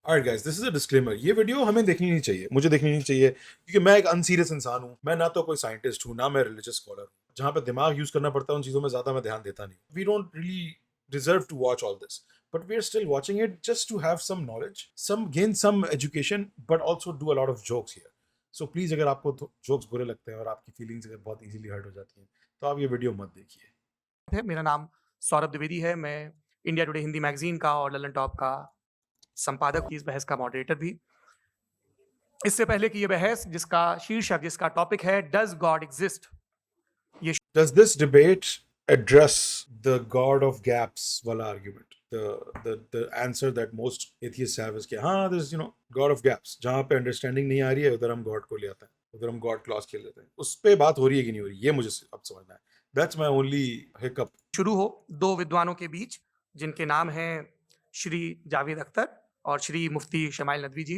Alright guys, this is a disclaimer. ये video हमें देखनी नहीं चाहिए, मुझे देखनी नहीं चाहिए, क्योंकि मैं एक अनसीरियस इंसान हूँ। मैं ना तो कोई साइंटिस्ट हूँ, ना मैं रिलीजियस स्कॉलर हूँ। जहाँ पे दिमाग यूज करना पड़ता है उन चीजों में ज्यादा मैं ध्यान देता नहीं। We don't really deserve to watch all this, but we are still watching it just to have some knowledge, gain some education, but also do a lot of jokes here. So please, अगर आपको jokes बुरे लगते हैं और आपकी feelings अगर बहुत easily hurt हो जाती हैं, तो आप ये वीडियो मत देखिए। मेरा नाम सौरभ द्विवेदी है। मैं इंडिया टुडे हिंदी मैगजीन का और ललन टॉप का संपादक, इस बहस का मॉडरेटर भी। इससे पहले कि ये बहस जिसका शीर्षक, जिसका टॉपिक है डज गॉड एग्जिस्ट, ये Does this debate address the God of gaps wala argument? The answer that most atheists have is कि हाँ, there's God of gaps. जहाँ पे understanding नहीं आ रही है उधर हम God को ले आते हैं, उधर हम God clause खेल लेते हैं। उस पे बात हो रही है कि नहीं हो रही, ये मुझे अब समझना है। That's my only hiccup. शुरू हो दो विद्वानों के बीच, जिनके नाम हैं श्री जावेद अख्तर और श्री मुफ्ती शमाइल नदवी जी।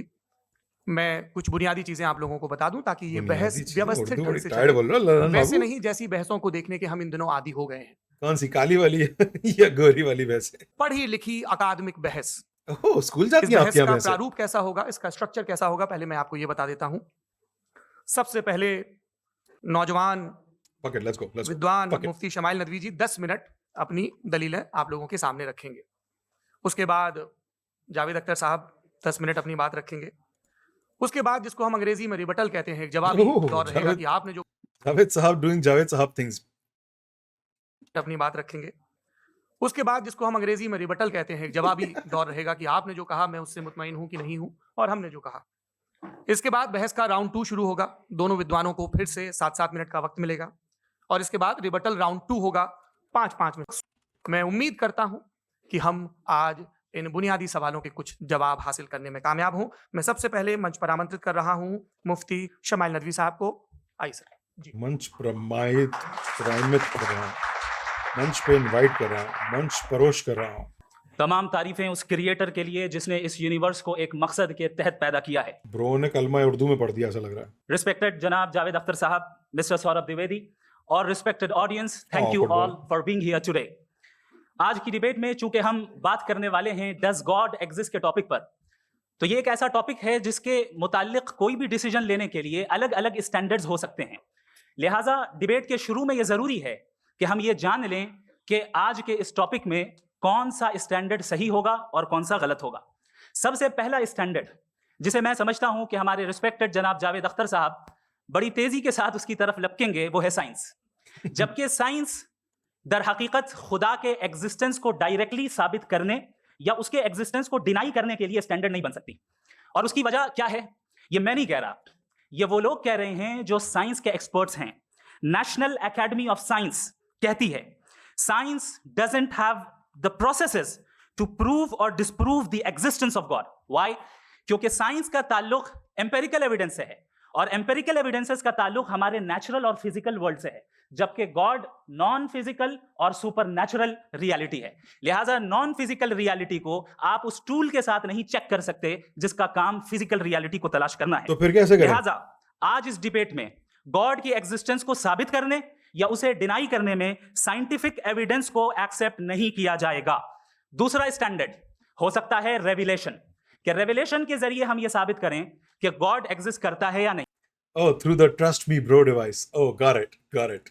मैं कुछ बुनियादी चीजें आप लोगों को बता दूं ताकि ये बहस व्यवस्थित ढंग से चले। बोल रहा है वैसे नहीं जैसी बहसों को देखने के हम इन दिनों आदी हो गए हैं। कौन सी, काली वाली या गोरी वाली बहस है? पढ़ी लिखी अकादमिक बहस। ओह, स्कूल जाती इस हैं बहस आपकी का यहाँ बहसें? प्रारूप कैसा होगा, इसका स्ट्रक्चर कैसा होगा, पहले मैं आपको ये बता देता हूं। सबसे पहले नौजवान Fuck it, let's go. विद्वान Fuck it. Mufti Shamail Nadvi ji 10 minute अपनी दलीलें आप लोगों के सामने रखेंगे। उसके बाद जावेद अख्तर साहब 10 मिनट अपनी बात रखेंगे। उसके बाद जिसको हम अंग्रेजी में रिबटल कहते हैं, एक जवाबी ओह, दौर रहेगा कि आपने जो जावेद साहब doing जावेद साहब things. अपनी बात रखेंगे। उसके बाद जिसको हम अंग्रेजी में रिबटल कहते हैं, एक जवाबी दौर रहेगा कि आपने जो कहा मैं उससे मुतमईन हूं कि नहीं हूं, और हमने जो कहा। इसके बाद बहस का राउंड 2 शुरू होगा। दोनों विद्वानों को फिर से 7-7 मिनट का वक्त मिलेगा और इसके बाद रिबटल राउंड 2 होगा 5-5 मिनट। मैं उम्मीद करता हूं कि हम आज इन बुनियादी सवालों के कुछ जवाब हासिल करने में कामयाब हों। मैं सबसे पहले मंच पर आमंत्रित कर रहा हूं मुफ्ती शमाइल नदवी साहब को। आइए सर जी। मंच प्रमाणित कर रहा हूँ, मंच पे इनवाइट कर रहा हूँ, मंच परोश कर रहा हूँ। तमाम तारीफें उस क्रिएटर के लिए जिसने इस यूनिवर्स को एक मकसद के तहत पैदा किया है। ब्रो ने कलमा उर्दू में पढ़ दिया ऐसा लग रहा है। रिस्पेक्टेड जनाब जावेद अख्तर साहब, मिस्टर सौरभ द्विवेदी और respected audience, thank you all for being here today. आज की डिबेट में चूंकि हम बात करने वाले हैं डज गॉड एग्जिस्ट के टॉपिक पर, तो ये एक ऐसा टॉपिक है जिसके मुताल्लिक कोई भी डिसीजन लेने के लिए अलग अलग स्टैंडर्ड्स हो सकते हैं। लिहाजा डिबेट के शुरू में ये जरूरी है कि हम ये जान लें कि आज के इस टॉपिक में कौन सा स्टैंडर्ड सही होगा और कौन सा गलत होगा। सबसे पहला स्टैंडर्ड जिसे मैं समझता हूं कि हमारे रिस्पेक्टेड जनाब जावेद अख्तर साहब बड़ी तेजी के साथ उसकी तरफ लपकेंगे, वो है साइंस। जबकि साइंस दर हकीकत खुदा के एग्जिस्टेंस को डायरेक्टली साबित करने या उसके एग्जिस्टेंस को डिनाई करने के लिए स्टैंडर्ड नहीं बन सकती। और उसकी वजह क्या है, ये मैं नहीं कह रहा, ये वो लोग कह रहे हैं जो साइंस के एक्सपर्ट्स हैं। नेशनल एकेडमी ऑफ साइंस कहती है science doesn't have the processes to prove or disprove the existence of God. Why? क्योंकि साइंस का ताल्लुक एम्पेरिकल एविडेंस से है और एम्पेरिकल एविडेंसेस का ताल्लुक हमारे नेचुरल और फिजिकल वर्ल्ड से है, जबकि गॉड नॉन फिजिकल और सुपर नेचुरल रियलिटी है। लिहाजा नॉन फिजिकल रियलिटी को आप उस टूल के साथ नहीं चेक कर सकते जिसका काम फिजिकल रियलिटी को तलाश करना है। तो फिर कैसे करें? लिहाजा आज इस डिबेट में गॉड की एग्जिस्टेंस को साबित करने या उसे डिनाई करने में साइंटिफिक एविडेंस को एक्सेप्ट नहीं किया जाएगा। दूसरा स्टैंडर्ड हो सकता है रेविलेशन, कि रेविलेशन के जरिए हम ये साबित करें कि गॉड एग्जिस्ट करता है या नहीं। Oh, through the trust me bro device. Oh, got it.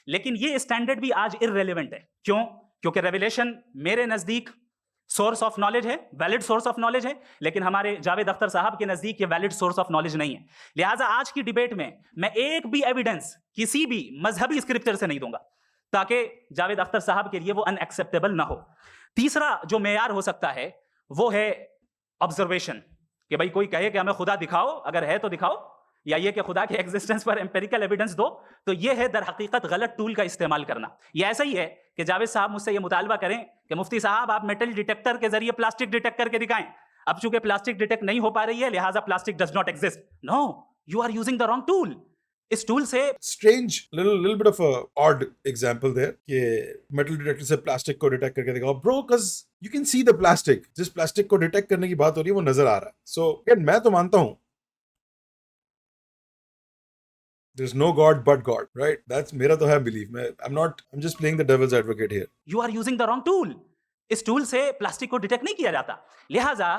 लेकिन ये स्टैंडर्ड भी आज इररिलेवेंट है। क्यों? क्योंकि रेविलेशन मेरे नजदीक सोर्स ऑफ नॉलेज है, वैलिड सोर्स ऑफ नॉलेज है, लेकिन हमारे जावेद अख्तर साहब के नजदीक ये वैलिड सोर्स ऑफ नॉलेज नहीं है। लिहाजा आज की डिबेट में मैं एक भी एविडेंस किसी भी मजहबी स्क्रिप्चर से नहीं दूंगा ताकि जावेद अख्तर साहब के लिए वो अनएक्सेप्टेबल ना हो। तीसरा जो मेयार हो सकता है वो है ऑब्जर्वेशन, कि भाई कोई कहे कि हमें खुदा दिखाओ, अगर है तो दिखाओ, या ये कि खुदा के एग्जिस्टेंस पर एम्पेरिकल एविडेंस दो, तो ये है दर हकीकत गलत टूल का इस्तेमाल करना। ये ऐसा ही है कि जावेद साहब मुझसे ये मुतालबा करें कि मुफ्ती साहब आप मेटल डिटेक्टर के जरिए प्लास्टिक डिटेक्ट करके दिखाएं। अब चूंकि प्लास्टिक डिटेक्ट नहीं हो पा रही है लिहाजा plastic does not exist. No, you are using the wrong tool. इस टूल से Strange, little bit of a odd example there कि metal detector से plastic को detect करके दिखाओ bro, cause you can see the plastic. जिस plastic को detect करने की बात हो रही है वो नजर आ रहा है। So again, मैं तो मानता हूँ there's no God but God, right? That's मेरा तो है belief। I'm just playing the devil's advocate here. You are using the wrong tool। इस टूल से प्लास्टिक को डिटेक्ट नहीं किया जाता। लिहाजा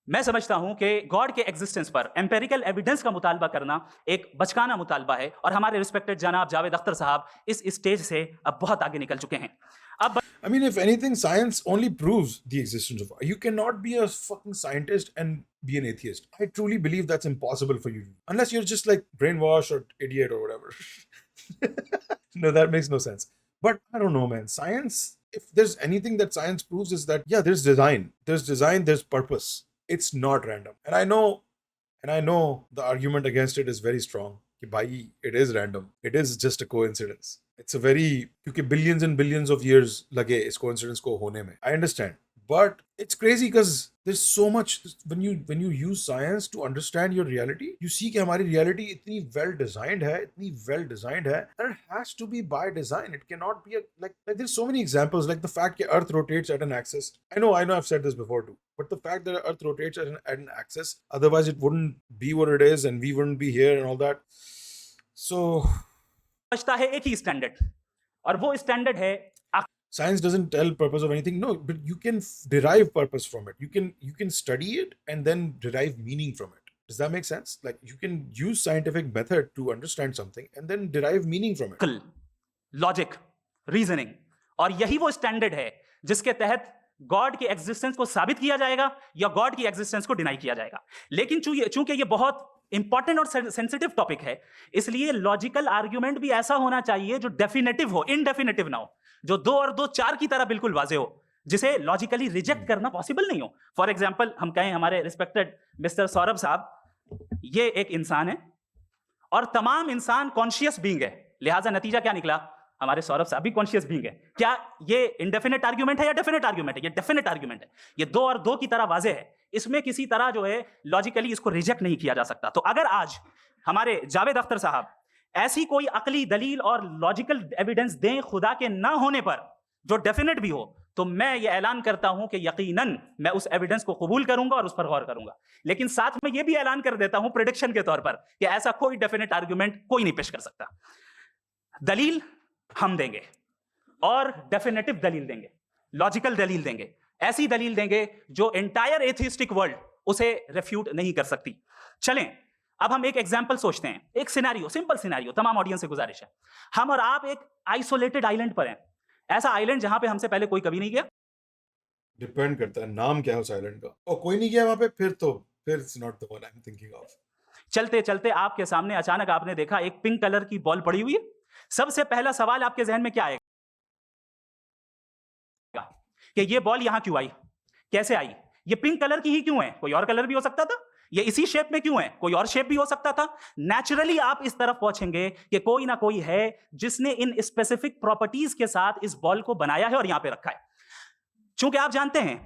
मैं समझता हूं कि गॉड के एग्जिस्टेंस पर एम्पेरिकल एविडेंस का मुतालबा करना एक बचकाना मुतालबा है और हमारे रिस्पेक्टेड जनाब जावेद अख्तर साहब इस स्टेज से अब बहुत आगे निकल चुके हैं। अब I mean, if anything, science only proves the existence of. You cannot be a fucking scientist and be an atheist. I truly believe that's impossible for you, unless you're just like brainwashed or idiot or whatever. No, that makes no sense. But I don't know, man. Science, if there's anything that science proves, is that yeah, there's design, there's purpose. It's not random. And I know the argument against it is very strong. कि भाई, it is random. It is just a coincidence. It's a very, क्योंकि billions and billions of years लगे इस coincidence को होने में. I understand. But it's crazy because there's so much, when you use science to understand your reality, you see कि हमारी reality इतनी well designed है, and it has to be by design. It cannot be like there's so many examples, like the fact that Earth rotates at an axis. I know I've said this before too, but the fact that Earth rotates at an axis, otherwise it wouldn't be what it is, and we wouldn't be here and all that. So बचता है एक ही standard और वो standard है science doesn't tell purpose of anything. No, but you can derive purpose from it. You can study it and then derive meaning from it. Does that make sense? Like you can use scientific method to understand something and then derive meaning from it. Logic, reasoning, और यही वो standard है जिसके तहत God के existence को साबित किया जाएगा या गॉड की एग्जिस्टेंस को डिनाई किया जाएगा। लेकिन चूंकि ये बहुत इंपॉर्टेंट और सेंसिटिव टॉपिक है, इसलिए लॉजिकल आर्ग्यूमेंट भी ऐसा होना चाहिए जो डेफिनेटिव हो, इनडेफिनेटिव ना हो, जो 2 और 2 4 की तरह बिल्कुल वाजे हो, जिसे लॉजिकली रिजेक्ट करना पॉसिबल नहीं हो। फॉर एग्जाम्पल, हम कहें हमारे रिस्पेक्टेड मिस्टर सौरभ साहब, ये एक इंसान है और तमाम इंसान कॉन्शियस बीइंग है, लिहाजा नतीजा क्या निकला, हमारे सौरभ साहब भी कॉन्शियस बीइंग है। क्या ये इनडेफिनेट आर्ग्यूमेंट है या डेफिनेट आर्ग्यूमेंट है? ये डेफिनेट आर्ग्यूमेंट है। ये 2 और 2 की तरह वाजे है, इसमें किसी तरह जो है लॉजिकली इसको रिजेक्ट नहीं किया जा सकता। तो अगर आज हमारे जावेद अख्तर साहब ऐसी कोई अकली दलील और लॉजिकल एविडेंस दें खुदा के ना होने पर जो डेफिनेट भी हो, तो मैं ये ऐलान करता हूं कि यकीनन मैं उस एविडेंस को कबूल करूंगा और उस पर गौर करूंगा। लेकिन साथ में ये भी ऐलान कर देता हूं प्रेडिक्शन के तौर पर कि ऐसा कोई डेफिनेट आर्ग्यूमेंट कोई नहीं पेश कर सकता। दलील हम देंगे और डेफिनेटिव दलील देंगे, लॉजिकल दलील देंगे, ऐसी दलील देंगे जो एंटायर एथिस्टिक वर्ल्ड उसे रेफ्यूट नहीं कर सकती। चलें अब हम एक एग्जाम्पल सोचते हैं, एक सिनेरियो, सिंपल सिनेरियो, तमाम ऑडियंस से गुजारिश है, हम और आप एक आइसोलेटेड आइलैंड पर हैं, ऐसा आइलैंड जहां पे हमसे पहले कोई कभी नहीं गया। डिपेंड करता है नाम क्या है उस आइलैंड का, और कोई नहीं गया वहां पे, फिर it's not the one I am thinking of. चलते चलते आपके सामने अचानक आपने देखा एक पिंक कलर की बॉल पड़ी हुई है। सबसे पहला सवाल आपके जहन में क्या आएगा कि ये बॉल यहां क्यों आई, कैसे आई, ये पिंक कलर की ही क्यों है, कोई और कलर भी हो सकता था, ये इसी शेप में क्यों है, कोई और शेप भी हो सकता था। नेचुरली आप इस तरफ पहुंचेंगे कि कोई ना कोई है जिसने इन स्पेसिफिक प्रॉपर्टीज के साथ इस बॉल को बनाया है और यहां पे रखा है। चूंकि आप जानते हैं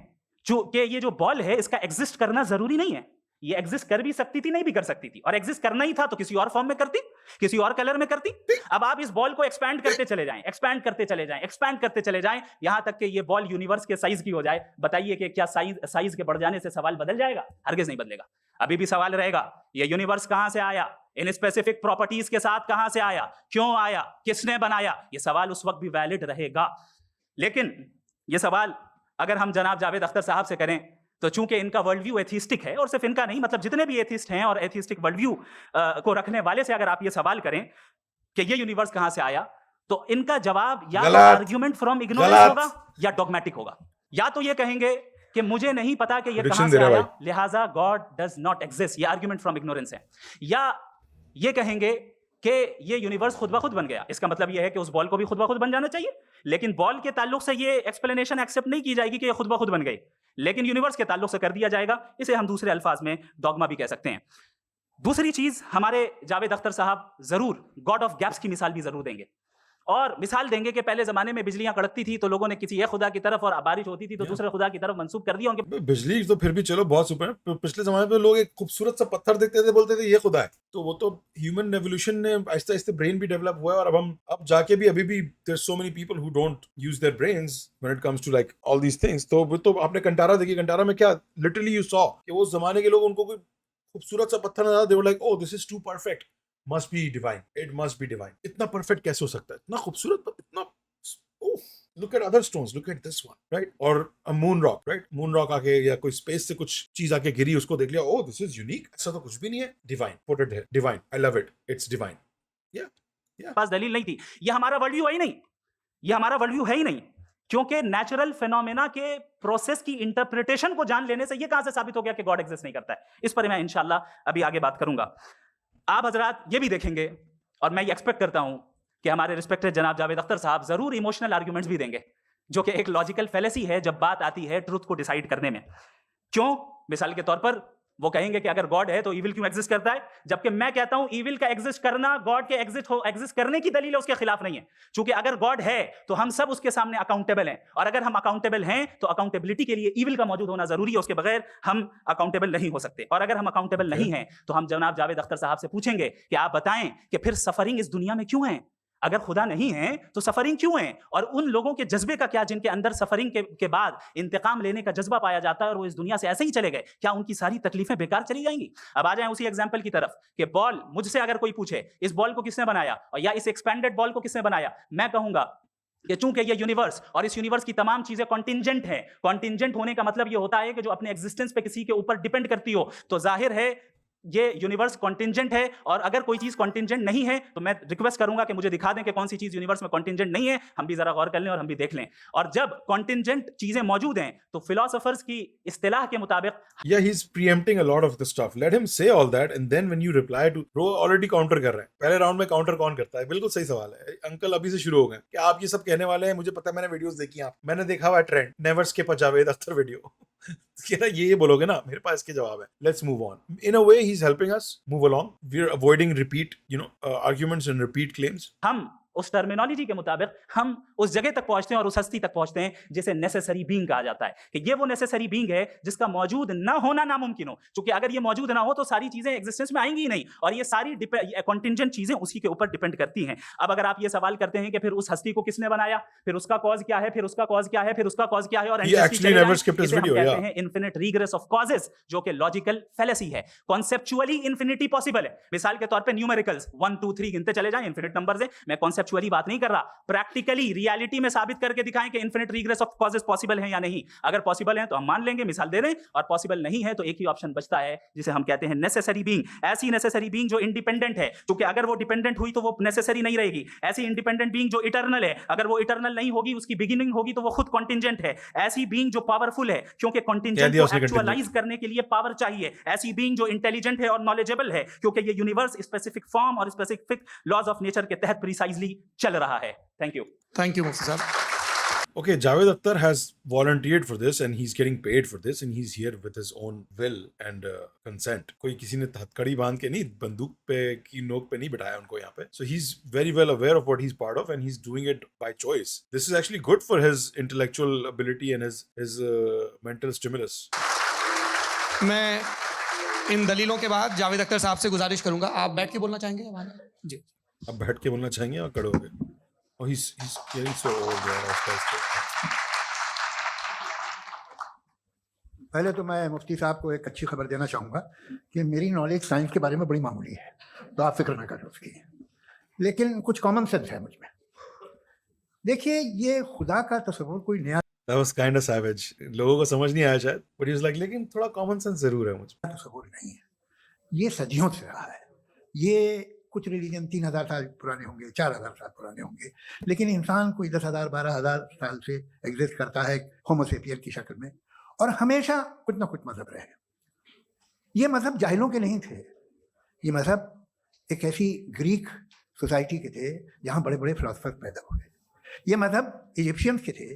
कि ये जो बॉल है इसका एग्जिस्ट करना जरूरी नहीं है, ये एग्जिस्ट कर भी सकती थी, नहीं भी कर सकती थी, और एग्जिस्ट करना ही था तो किसी और फॉर्म में करती, किसी और कलर में करती। अब आप इस बॉल को एक्सपैंड करते चले जाएं, एक्सपैंड करते चले जाएं, एक्सपैंड करते चले जाएं, यहां तक कि ये बॉल यूनिवर्स के साइज की हो जाए। बताइए कि क्या साइज के बढ़ जाने से सवाल बदल जाएगा? हरगिज नहीं बदलेगा, अभी भी सवाल रहेगा, ये यूनिवर्स कहां से आया, इन स्पेसिफिक प्रॉपर्टीज के साथ कहां से आया, क्यों आया, किसने बनाया, ये सवाल उस वक्त भी वैलिड रहेगा। लेकिन ये सवाल अगर हम जनाब जावेद अख्तर साहब से करें तो चूंकि इनका वर्ल्ड व्यू एथिस्टिक है, और सिर्फ इनका नहीं, मतलब जितने भी एथिस्ट हैं और एथिस्टिक वर्ल्ड व्यू को रखने वाले से अगर आप ये सवाल करें कि ये यूनिवर्स कहां से आया, तो इनका जवाब या तो आर्ग्यूमेंट फ्रॉम इग्नोरेंस होगा या डॉगमेटिक होगा। या तो ये कहेंगे कि मुझे नहीं पता कि ये कहां से आया, लिहाजा गॉड डज नॉट एग्जिस्ट, ये आर्ग्यूमेंट फ्रॉम इग्नोरेंस है। या ये कहेंगे कि ये यूनिवर्स खुद ब खुद बन गया, इसका मतलब ये है कि उस बॉल को भी खुद ब खुद बन जाना चाहिए। लेकिन बॉल के ताल्लुक से ये एक्सप्लेनेशन एक्सेप्ट नहीं की जाएगी कि ये खुद ब खुद बन गई, लेकिन यूनिवर्स के ताल्लुक से कर दिया जाएगा। इसे हम दूसरे अल्फाज में डॉगमा भी कह सकते हैं। दूसरी चीज, हमारे जावेद अख्तर साहब जरूर गॉड ऑफ गैप्स की मिसाल भी जरूर देंगे, और मिसाल देंगे कि पहले जमाने में बिजलियां कड़कती थी तो लोगों ने किसी एक खुदा की तरफ, और बारिश होती थी तो दूसरे खुदा की तरफ मंसूब कर दिया उनके। बिजली तो फिर भी चलो बहुत सुपर है, पिछले जमाने में लोग एक खूबसूरत सा पत्थर देखते थे, बोलते थे ये खुदा है। तो वो तो ह्यूमन एवोल्यूशन ने आहिस्ते आहिस्ते ब्रेन भी डेवलप हुआ है, और अब जाके भी अभी भी there so many people who don't use their brains when it comes to like all these things. तो आपने कंटारा देखी, कंटारा में क्या लिटरली यू सॉ कि वो जमाने के लोग, उनको कोई खूबसूरत सा पत्थर नजर, they were like oh this is too perfect, must be divine, it must be divine. इतना परफेक्ट कैसे हो सकता है, इतना खूबसूरत, इतना look at other stones, look at this one, right? Or a moon rock, right? Moon rock आके या कोई space से कुछ चीज आके गिरी, उसको देख लिया, oh this is unique, ऐसा तो कुछ भी नहीं है, divine, put it here, divine, I love it, it's divine. पास दलील नहीं थी। ये हमारा वर्ल्ड व्यू है ही नहीं, ये हमारा वर्ल्ड व्यू है ही नहीं, क्योंकि नेचुरल फिनोमेना के प्रोसेस की इंटरप्रिटेशन को जान लेने से ये कहां से साबित हो गया कि गॉड एग्जिस्ट नहीं करता है। इस पर मैं इंशाल्लाह अभी आगे बात करूंगा। आप हजरात ये भी देखेंगे, और मैं ये एक्सपेक्ट करता हूं कि हमारे रिस्पेक्टेड जनाब जावेद अख्तर साहब जरूर इमोशनल आर्ग्यूमेंट्स भी देंगे, जो कि एक लॉजिकल फेलेसी है जब बात आती है ट्रुथ को डिसाइड करने में। क्यों? मिसाल के तौर पर वो कहेंगे कि अगर गॉड है तो इविल क्यों एग्जिस्ट करता है, जबकि मैं कहता हूं इविल का एग्जिस्ट करना गॉड के एग्जिस्ट करने की दलील है, उसके खिलाफ नहीं है। क्योंकि अगर गॉड है तो हम सब उसके सामने अकाउंटेबल हैं, और अगर हम अकाउंटेबल हैं तो अकाउंटेबिलिटी के लिए इविल का मौजूद होना जरूरी है, उसके बगैर हम अकाउंटेबल नहीं हो सकते। और अगर हम अकाउंटेबल नहीं हैं तो हम जनाब जावेद अख्तर साहब से पूछेंगे कि आप बताएं कि फिर सफरिंग इस दुनिया में क्यों है? अगर खुदा नहीं है तो सफरिंग क्यों है? और उन लोगों के जज्बे का क्या जिनके अंदर सफरिंग के बाद इंतकाम लेने का जज्बा पाया जाता है और वो इस दुनिया से ऐसे ही चले गए, क्या उनकी सारी तकलीफें बेकार चली जाएंगी? अब आ जाएं उसी एग्जांपल की तरफ कि बॉल, मुझसे अगर कोई पूछे इस बॉल को किसने बनाया और या इस एक्सपेंडेड बॉल को किसने बनाया, मैं कहूंगा कि चूंकि ये यूनिवर्स और इस यूनिवर्स की तमाम चीजें कॉन्टिंजेंट है, कॉन्टिंजेंट होने का मतलब ये होता है कि जो अपने एग्जिस्टेंस पे किसी के ऊपर डिपेंड करती हो, तो जाहिर है ये यूनिवर्स कॉन्टिंजेंट है। और अगर कोई चीज कॉन्टिंजेंट नहीं है तो मैं रिक्वेस्ट करूंगा कि मुझे दिखा दें कि कौन सी चीज यूनिवर्स में कॉन्टिंजेंट नहीं है, हम भी जरा गौर कर लें और हम भी देख लें। और जब कॉन्टिंजेंट चीजें मौजूद हैं तो फिलोसोफर्स की इस्तिलाह के मुताबिक, Yeah, he's preempting a lot of the stuff. Let him say all that, and then when you reply to bro, already counter कर रहे हैं। पहले राउंड में काउंटर कौन करता है? बिल्कुल सही सवाल है अंकल, अभी से शुरू हो गए कि आप ये सब कहने वाले हैं। मुझे पता है, मैंने वीडियोस देखी हैं, मैंने देखा हुआ trend, never skip a Javed Akhtar video. ये बोलोगे ना, मेरे पास इसके जवाब है। Let's move on. In a way he is helping us move along. We are avoiding repeat arguments and repeat claims. हम उस टर्मिनोलॉजी के मुताबिक हम उस जगह तक पहुंचते हैं और उस हस्ती तक पहुंचते हैं जिसे नेसेसरी बीइंग कहा जाता है, कि ये वो नेसेसरी बीइंग है जिसका मौजूद ना होना नामुमकिन हो। क्योंकि अगर ये मौजूद ना हो तो सारी चीजें एग्जिस्टेंस में आएंगी ही नहीं, और ये सारी कॉन्टिंजेंट चीजें उसी के ऊपर डिपेंड करती हैं। अब अगर आप ये सवाल करते हैं कि फिर उस हस्ती को किसने बनाया, फिर उसका कॉज क्या है, फिर उसका कॉज क्या है, फिर उसका कॉज क्या है, और कहते हैं इन्फिनिट रीग्रेस ऑफ कॉजेस, जो कि लॉजिकल फेलेसी है। कॉन्सेप्चुअली इन्फिनिटी पॉसिबल है। मिसाल के तौर पर न्यूमेरिकल्स 1 2 3 गिनते चले जाएं, इन्फिनिट नंबर्स हैं। मैं कॉन्सेप्चुअली बात नहीं कर रहा, प्रैक्टिकली रियलिटी में साबित करके दिखाएं कि infinite regress of causes possible है या नहीं। अगर पॉसिबल है तो हम मान लेंगे, मिसाल दे दें, और पॉसिबल नहीं है तो एक ही ऑप्शन बचता है जिसे हम कहते हैं नेसेसरी बीइंग। ऐसी नेसेसरी बीइंग जो इंडिपेंडेंट है, क्योंकि अगर वो डिपेंडेंट हुई तो वो नेसेसरी नहीं रहेगी। ऐसी इंडिपेंडेंट बीइंग जो इटर्नल है, अगर वो इटर्नल नहीं होगी, उसकी बिगिनिंग होगी, तो वो खुद कॉन्टिंजेंट है। ऐसी बीइंग जो पावरफुल है, क्योंकि कॉन्टिंजेंट को एक्चुअलाइज करने के लिए पावर चाहिए। ऐसी बीइंग जो इंटेलिजेंट है और नॉलेजेबल है, क्योंकि ये यूनिवर्स स्पेसिफिक फॉर्म और स्पेसिफिक लॉज ऑफ नेचर के तहत प्रिसाइजली चल रहा है। थैंक यू मुफ्ती साहब। Okay, Javed Akhtar has volunteered for this and he's getting paid for this and he's here with his own will and consent. कोई किसी ने हथकड़ी बांध के नहीं, बंदूक पे की नोक पे नहीं बिठाया उनको यहाँ पे. So he's very well aware of what he's part of and he's doing it by choice. This is actually good for his intellectual ability and his mental stimulus. मैं इन दलीलों के बाद जावेद अख्तर साहब से गुजारिश करूंगा, आप बैठ के बोलना चाहेंगे हमारे? जी, अब बैठ के बोलना चाहेंगे और खड़े होके? Oh, he's getting so old यार. पहले तो मैं मुफ्ती साहब को एक अच्छी खबर देना चाहूँगा कि मेरी नॉलेज साइंस के बारे में बड़ी मामूली है, तो आप फिक्र ना करें उसकी, लेकिन कुछ कॉमन सेंस है मुझ में। देखिए, ये खुदा का तस्वुर कोई नया That was kind of savage. लोगों को समझ नहीं आया शायद, but he was like, लेकिन थोड़ा कॉमन सेंस जरूर है मुझ में. तस्वुर नहीं है, ये सदियों से रहा है। ये कुछ रिलीजन 3000 साल पुराने होंगे, 4000 साल पुराने होंगे, लेकिन इंसान कोई 10,000 12,000 साल से एग्जिस्ट करता है होमोसेपियन की शक्ल में, और हमेशा कुछ ना कुछ मजहब रहे। ये मजहब जाहिलों के नहीं थे, ये मजहब एक ऐसी ग्रीक सोसाइटी के थे जहाँ बड़े बड़े फिलोसफर पैदा हुए। ये मजहब इजिप्शियंस के थे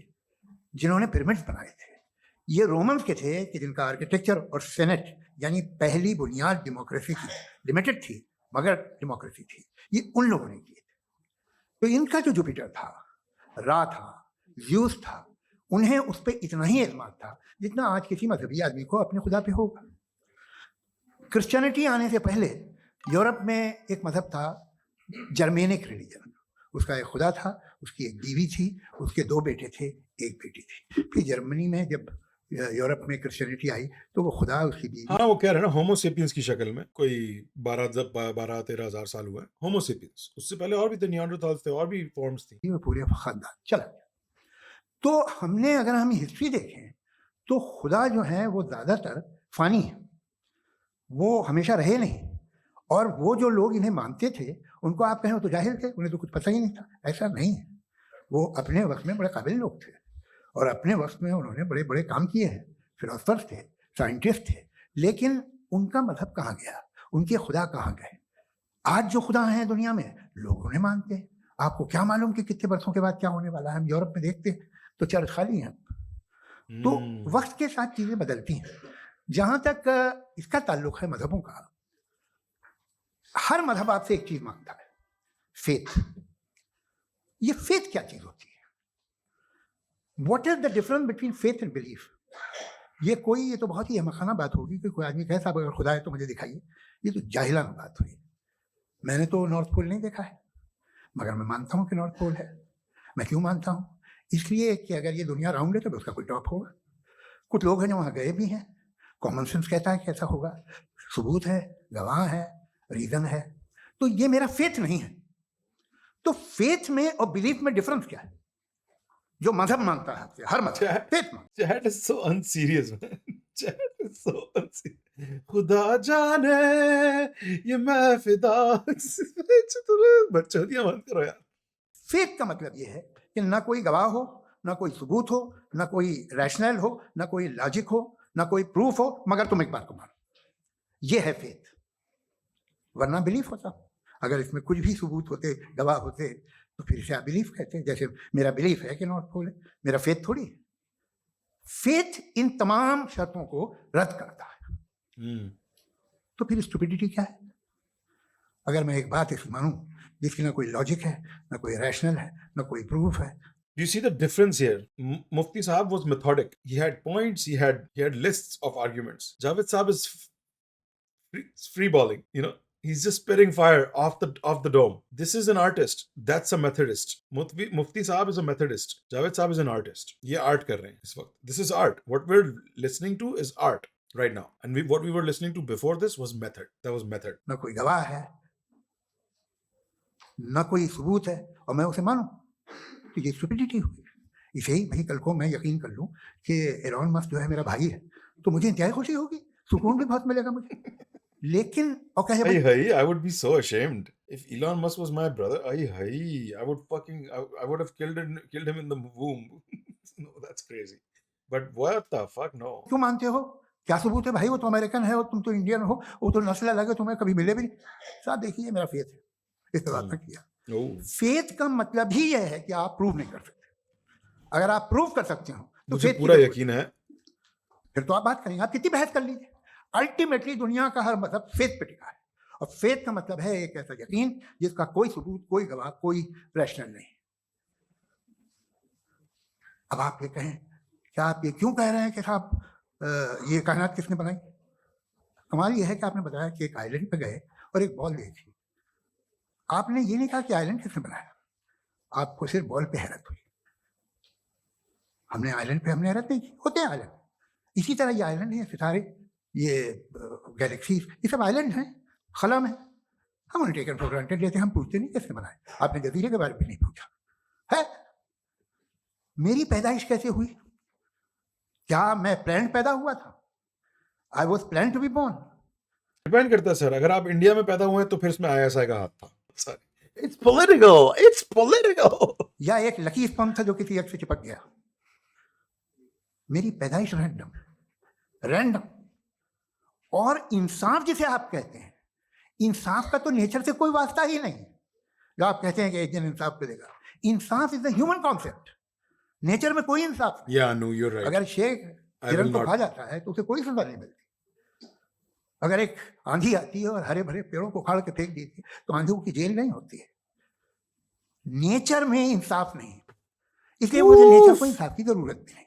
जिन्होंने पिरामिड्स बनाए थे। ये रोमन्स के थे कि जिनका आर्किटेक्चर और सेनेट यानी पहली बुनियाद डेमोक्रेसी की, लिमिटेड थी मगर डेमोक्रेसी थी, ये उन लोगों ने किए थे। तो इनका जो जुपिटर था, रा था, ज़्यूस था, उन्हें उस पर इतना ही एतमाद था जितना आज किसी मजहबी आदमी को अपने खुदा पे होगा। क्रिश्चियनिटी आने से पहले यूरोप में एक मजहब था जर्मेनिक रिलीजन, उसका एक खुदा था, उसकी एक बीवी थी, उसके 2 बेटे थे, एक बेटी थी। फिर जर्मनी में जब यूरोप में क्रिश्चियनिटी आई तो वो खुदा उसकी बीवी, हाँ वो कह रहे हैं ना होमोसेपियंस की शक्ल में, कोई 12-13 हजार साल हुआ है होमोसेपियंस। उससे पहले और भी थे, नियांडरथाल्स थे और भी फॉर्म्स थी। वो पूरे खानदान चला गया। तो हमने अगर हम हिस्ट्री देखें तो खुदा जो है वो ज़्यादातर फ़ानी है, वो हमेशा रहे नहीं। और वो जो लोग इन्हें मानते थे उनको आप कहें वो तो जाहिल थे, उन्हें तो कुछ पता ही नहीं था। ऐसा नहीं है, वो अपने वक्त में बड़े काबिल लोग थे और अपने वक्त में उन्होंने बड़े बड़े काम किए हैं, फिलोसफर्स थे, साइंटिस्ट थे। लेकिन उनका मजहब कहाँ गया, उनके खुदा कहाँ गए? आज जो खुदा हैं दुनिया में लोग उन्हें मानते हैं। आपको क्या मालूम कि कितने वर्षों के बाद क्या होने वाला है? हम यूरोप में देखते हैं तो चर्च खाली हैं। तो वक्त के साथ चीजें बदलती हैं। जहां तक इसका ताल्लुक है मजहबों का, हर मजहब आपसे एक चीज मांगता है, फेथ। ये फेथ क्या चीज होती है? What is the difference between faith and belief? ये तो बहुत ही अहमखाना बात होगी कि कोई आदमी कहे साहब अगर खुदा है तो मुझे दिखाइए। ये तो जाहिलाना बात हुई। मैंने तो नॉर्थ पोल नहीं देखा है, मगर मैं मानता हूँ कि नॉर्थ पोल है। मैं क्यों मानता हूँ? इसलिए कि अगर ये दुनिया राउंड है तो उसका कोई टॉप होगा। कुछ लोग हैं जो वहाँ गए भी हैं, कॉमन सेंस कहता है कि ऐसा होगा, सबूत है, गवाह है, रीजन है। तो ये मेरा फेथ नहीं है। तो फेथ में और बिलीफ में डिफरेंस क्या है? जो मजहब मानता है आपसे, हर मजहब फेथ मानता है। Chat is so unserious, man. Chat is so unserious. खुदा जाने ये मैं फिदा। बच्चों बंद करो यार। फेथ का मतलब ये है कि ना कोई गवाह हो, ना कोई सबूत हो, ना कोई रैशनल हो, ना कोई लॉजिक हो, ना कोई प्रूफ हो, मगर तुम एक बात को मानो। ये है फेथ। वरना बिलीफ होता। अगर इसमें कुछ भी सबूत होते, गवाह होते, तो फिर इसे आप बिलीफ कहते। जैसे मेरा बिलीफ है कि नॉर्थ पोल है, मेरा फेथ थोड़ी है। फेथ इन तमाम शर्तों को रद्द करता है। तो फिर स्टुपिडिटी क्या है? अगर मैं एक बात ऐसी मानूं जिसकी ना कोई लॉजिक है, ना कोई रैशनल है, ना कोई प्रूफ है। Do you see the difference here? Mufti Sahab was methodic. He had points. He had lists of arguments. Javed Sahab is free balling. He's just spitting fire off the dome. This is an artist. That's a Methodist. Mufti Sahab is a Methodist. Javed Sahab is an artist. ये art कर रहे हैं इस वक्त. This is art. What we're listening to is art right now. And what we were listening to before this was method. That was method. ना कोई गवाह है, ना कोई सबूत है, और मैं उसे मानूं तो ये स्टुपिडिटी हुई। इसे ही भाई कल को मैं यकीन कर लूं कि एलोन मस्क जो है मेरा भाई है, तो मुझे इंतहाई खुशी होगी, सुकून भी बहुत मिलेगा मुझे। लेकिन और कहे I would be so ashamed if Elon Musk was my brother. I would have killed him in the womb. No, that's crazy. But what the fuck, no. क्यों मानते हो? क्या सबूत है भाई? वो तो अमेरिकन है और तुम तो इंडियन हो, वो तो नस्ल अलग है, तुम्हें कभी मिले भी नहीं। साहब देखिए मेरा फेथ है, इस पे बात किया। फेथ का मतलब ही यह है कि आप प्रूव नहीं कर सकते। अगर आप प्रूव कर सकते हो तो मुझे पूरा यकीन है। फिर तो आप बात करेंगे, आप कितनी बहस कर लीजिए। अल्टीमेटली दुनिया का हर मजहब फेथ पे टिका है, और फेथ का मतलब है एक ऐसा यकीन जिसका कोई सबूत, कोई गवाह, कोई रैशनल नहीं। अब आप ये कहें, क्या आप ये क्यों कह रहे हैं कि साहब ये कायनात किसने बनाई? कमाल ये है कि आपने बताया कि एक आइलैंड पे गए और एक बॉल देखी। आपने ये नहीं कहा कि आइलैंड किसने बनाया, आपको सिर्फ बॉल पे हैरत हुई। हमने आइलैंड पे हमने हैरत नहीं की, होते हैं आइलैंड। इसी तरह ये आइलैंड है, सितारे, ये गैलेक्सीज, ये सब आइलैंड हैं, खला में। हम उन्हें टेकन फॉर ग्रांटेड लेते हैं, हम पूछते नहीं किसने बनाए। आपने जजीरे के बारे में नहीं पूछा है। मेरी पैदाइश कैसे हुई? क्या मैं प्लान पैदा हुआ था? I was plan to be born. Depend करता है सर, अगर आप इंडिया में पैदा हुए हैं तो फिर इसमें ISI का हाथ था। It's political. या एक लकी स्पॉन था जो किसी एक से चिपक गया। मेरी पैदाइश रैंडम। और इंसाफ जिसे आप कहते हैं, इंसाफ का तो नेचर से कोई वास्ता ही नहीं। जो आप कहते हैं कि एक दिन इंसाफ करेगा, इंसाफ is the human concept. Nature में कोई इंसाफ नहीं। Yeah, no, you're right. अगर शेख हिरन को खा जाता है तो उसे कोई सजा नहीं मिलती। अगर एक आंधी आती है और हरे भरे पेड़ों को उखाड़ के फेंक देती है तो आंधियों की जेल नहीं होती है। नेचर में इंसाफ नहीं, इसलिए मुझे नेचर को इंसाफ की जरूरत भी नहीं।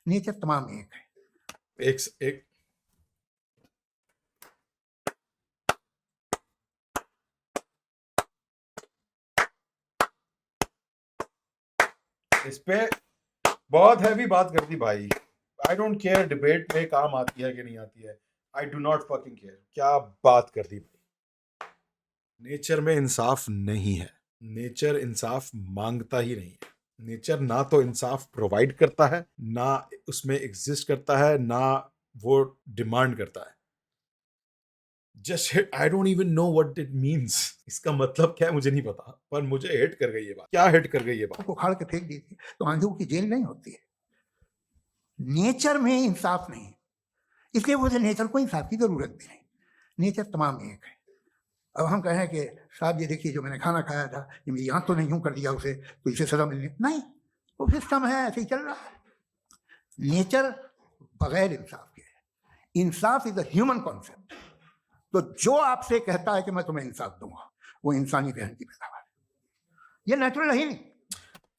नेचर तमाम एक है। एक इस पे बहुत हैवी बात कर दी भाई। आई डोंट केयर डिबेट में काम आती है कि नहीं आती है। I do not fucking care. क्या बात कर दी भाई। नेचर में इंसाफ नहीं है, नेचर इंसाफ मांगता ही नहीं है। नेचर ना तो इंसाफ प्रोवाइड करता है, ना उसमें एग्जिस्ट करता है, ना वो डिमांड करता है. Just hit, I don't even know what it means. इसका मतलब क्या है मुझे नहीं पता, पर मुझे हिट कर गई ये बात. क्या हिट कर गई ये बात? को उखाड़ के फेंक दी थी तो आंधियों की जेल नहीं होती है. नेचर में इंसाफ नहीं, इसलिए मुझे नेचर को इंसाफ की जरूरत भी नहीं. नेचर तमाम एक है. अब हम कहें कि साहब ये देखिए जो मैंने खाना खाया था ये मेरी आंख तो नहीं यूं कर दिया उसे तो इसे सजा मिलनी नहीं, वो सिस्टम है, ऐसे ही चल रहा है. नेचर बगैर इंसाफ के है. इंसाफ इज अ ह्यूमन कॉन्सेप्ट. तो जो आपसे कहता है कि मैं तुम्हें इंसाफ दूंगा वो इंसानी रहन की पैदावार है, ये नेचुरल है ही नहीं.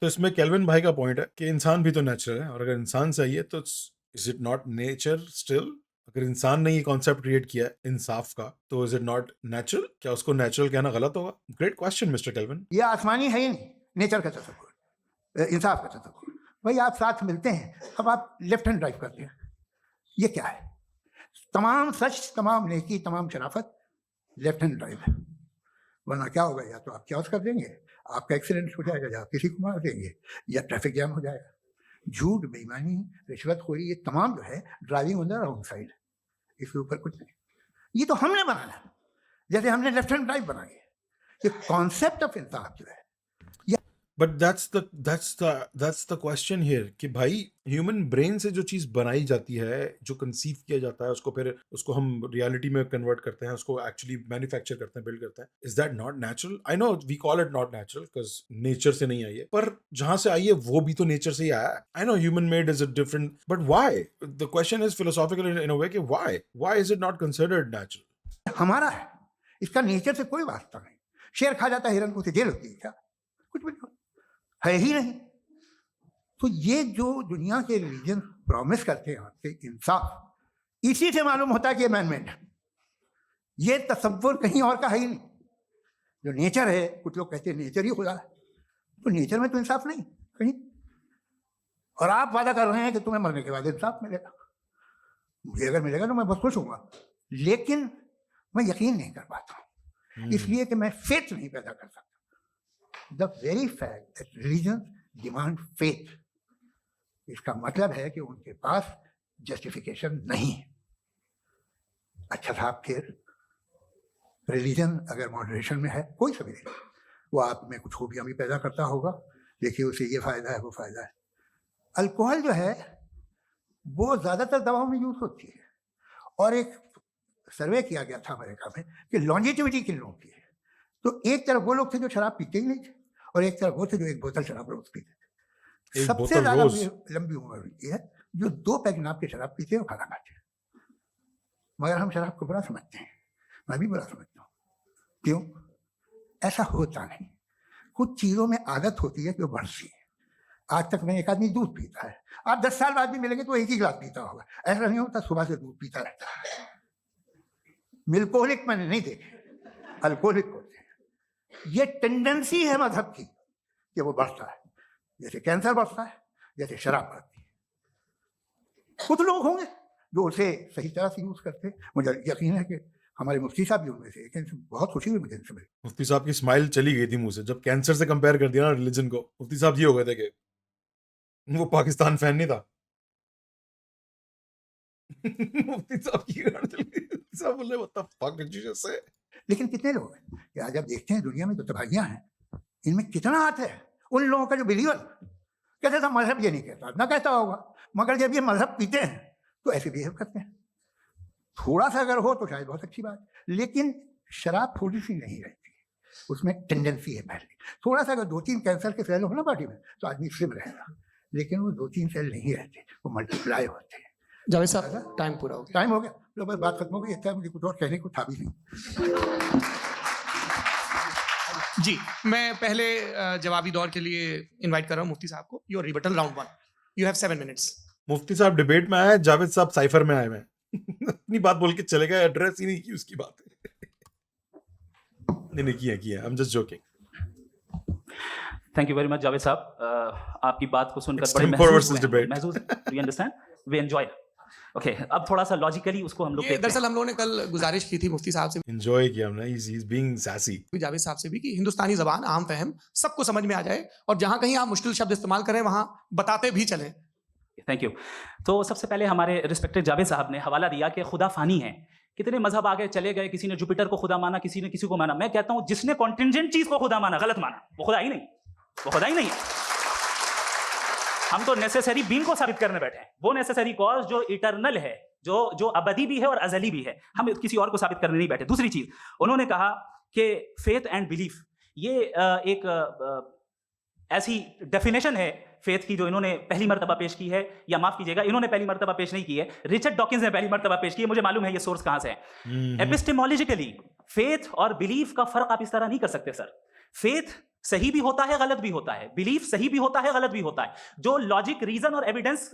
तो इसमें केल्विन भाई का पॉइंट है कि इंसान भी तो नेचुरल है, और अगर इंसान सही है तो is it not nature still? अगर इंसान ने ये कॉन्सेप्ट क्रिएट किया है इंसाफ का, तो इज इट नॉट नेचुरल? क्या उसको नेचुरल कहना गलत होगा? Great question mister kelvin. ये आसमानी है ही नहीं, नेचर का तसव्वुर, इंसाफ का तसव्वुर. भाई आप साथ मिलते हैं, अब आप लेफ्ट हैंड ड्राइव करते हैं, ये क्या है? तमाम सच, तमाम नेकी, तमाम शराफत लेफ्ट हैंड ड्राइव है. वरना क्या होगा, या तो आप क्या कर देंगे, आपका एक्सीडेंट हो जाएगा, या किसी को मार देंगे, या ट्रैफिक जैम हो जाएगा. झूठ, बेईमानी, रिश्वतखोरी, ये तमाम जो है driving on the wrong side. इसके ऊपर कुछ नहीं. ये तो हमने बनाया, जैसे हमने लेफ्ट हैंड ड्राइव बनाई है. ये कॉन्सेप्ट ऑफ इंसाफ जो है, but that's the question here कि भाई ह्यूमन ब्रेन से जो चीज बनाई जाती है, जो कंसीव किया जाता है, उसको फिर उसको हम रियलिटी में कन्वर्ट करते हैं, उसको एक्चुअली मैन्युफैक्चर करते हैं, बिल्ड करते हैं. Is that not natural? I know we call it not natural because nature से नहीं आई है, पर जहां से आई है वो भी तो नेचर से ही आया है. I know human made is a different, but why? The question is philosophical in a way कि why is it not considered natural? हमारा है, इसका नेचर से कोई वास्ता नहीं. शेर खा जाता है हिरन को, उसे जेल होती है क्या? कुछ भी नहीं, है ही नहीं. तो ये जो दुनिया के रिलीजन प्रॉमिस करते हैं आपसे इंसाफ, इसी से मालूम होता है कि मैन मेड है. ये तसव्वुर कहीं और का है ही नहीं. जो नेचर है, कुछ लोग कहते हैं नेचर ही खुदा है, तो नेचर में तो इंसाफ नहीं कहीं. और आप वादा कर रहे हैं कि तुम्हें मरने के बाद इंसाफ मिलेगा. मुझे अगर मिलेगा तो मैं बहुत खुश होऊंगा, लेकिन मैं यकीन नहीं कर पाता हूँ, इसलिए कि मैं फेथ नहीं पैदा कर सकता. The very fact that religions demand faith, इसका मतलब है कि उनके पास जस्टिफिकेशन नहीं है. अच्छा साहब, फिर रिलीजन अगर मॉडरेशन में है, कोई सा भी नहीं, वो आप में कुछ खूबियां भी पैदा करता होगा. देखिए उसे ये फायदा है, वो फायदा है. अल्कोहल जो है वो ज्यादातर दवाओं में यूज होती है, और एक सर्वे किया गया था अमेरिका में कि लॉन्जेटिविटी किन लोगों की है. तो एक तरफ वो लोग थे जो शराब पीते ही नहीं थे, और एक तरफ वो थे जो एक बोतल शराब रोज पीते थे. सबसे ज्यादा लंबी उम्र उनकी है जो 2 पैक नाप के शराब पीते हैं और खाना खाते हैं. मगर हम शराब को बुरा समझते हैं, मैं भी बुरा समझता हूँ. क्यों? ऐसा होता नहीं. कुछ चीजों में आदत होती है कि वो बढ़ती है. आज तक में एक आदमी दूध पीता है, आप 10 साल बाद भी मिलेंगे तो एक ही गिलास पीता होगा. ऐसा नहीं होता सुबह से दूध पीता रहता है. मिल्कोहलिक मैंने नहीं देखे, अल्कोहलिक होते हैं. ये टेंडेंसी है मजहब की कि वो बढ़ता है, जैसे कैंसर बढ़ता है, जैसे शराब बढ़ती है. कुछ लोग होंगे जो उसे सही तरह से यूज करते हैं. मुझे यकीन है कि हमारे मुफ्ती साहब भी उनमें से एक हैं. बहुत खुशी हुई मुझे इनसे मिली. मुफ्ती साहब की स्माइल चली गई थी मुंह से जब कैंसर से कंपेयर कर दिया ना रिलीजन को. मुफ्ती साहब ये हो गए थे कि वो पाकिस्तान फैन नहीं था. मुफ्ती साहब की साहब बोले what the fuck did you just say. लेकिन कितने लोग हैं कि आज आप देखते हैं दुनिया में जो तबाहियां हैं, इनमें कितना हाथ है उन लोगों का जो बिलीवर कहते था मजहब ये नहीं कहता, ना कहता होगा, मगर जब ये मजहब पीते हैं तो ऐसे बिहेव करते हैं. थोड़ा सा अगर हो तो शायद बहुत अच्छी बात, लेकिन शराब थोड़ी सी नहीं रहती, उसमें टेंडेंसी है. पहले थोड़ा सा अगर 2-3 कैंसर के सेल हो ना बॉडी में तो आदमी स्लिम रहेगा, लेकिन वो 2-3 सेल नहीं रहते, वो मल्टीप्लाई होते हैं. जावेद साहब, टाइम पूरा हो गया. टाइम हो गया, लो बस बात खत्म हो गई. अच्छा, मुझे कुछ और कहने को था भी नहीं. जी, मैं पहले जवाबी दौर के लिए इनवाइट कर रहा हूँ मुफ्ती साहब को. Your rebuttal round 1. You have 7 minutes. मुफ्ती साहब डिबेट में आए, जावेद साहब साइफर में आए हैं. अपनी बात बोल के चले गए, एड्रेस ही नहीं की उसकी बात. नहीं किया I am just joking. Thank you very much Javed साहब. आपकी बात को सुनकर It's बड़े time for महसूस versus debate. महसूस. Do you understand? We enjoy. Okay, अब थोड़ा सा लॉजिकली उसको हम लोग ये देखते हैं। दरअसल हम लोगों ने कल गुजारिश की थी मुफ्ती साहब से एंजॉय किया हमने, he's being sassy. भी, जावेद साहब से भी, कि हिंदुस्तानी जबान आम फहम सबको समझ में आ जाए और जहां कहीं आप मुश्किल शब्द इस्तेमाल करें वहां बताते भी चलें। Thank you. तो सबसे पहले हमारे रिस्पेक्टेड जावेद साहब ने हवाला दिया कि खुदा फानी है। कितने मजहब आगे चले गए, किसी ने जुपिटर को खुदा माना, किसी ने किसी को माना। मैं कहता हूं जिसने कॉन्टिंजेंट चीज को खुदा माना, गलत माना, वो खुदा ही नहीं, वो खुदा ही नहीं है। हम तो नेसेसरी बीइंग को साबित करने बैठे हैं, वो नेसेसरी कॉज जो इटर्नल है, जो अबदी भी है और अजली भी है। हम किसी और को साबित करने नहीं बैठे। दूसरी चीज उन्होंने कहा कि फेथ एंड बिलीफ, ये एक ऐसी डेफिनेशन है फेथ की जो इन्होंने पहली मर्तबा पेश की है, या माफ कीजिएगा इन्होंने पहली मर्तबा पेश नहीं की है, रिचर्ड डॉकिंस ने पहली मर्तबा पेश की है। मुझे मालूम है ये सोर्स कहां से है। एपिस्टेमोलॉजिकली फेथ और बिलीफ का फर्क आप इस तरह नहीं कर सकते सर। फेथ सही भी होता है, गलत भी होता है। बिलीफ सही भी होता है, गलत भी होता है। जो लॉजिक, रीजन और एविडेंस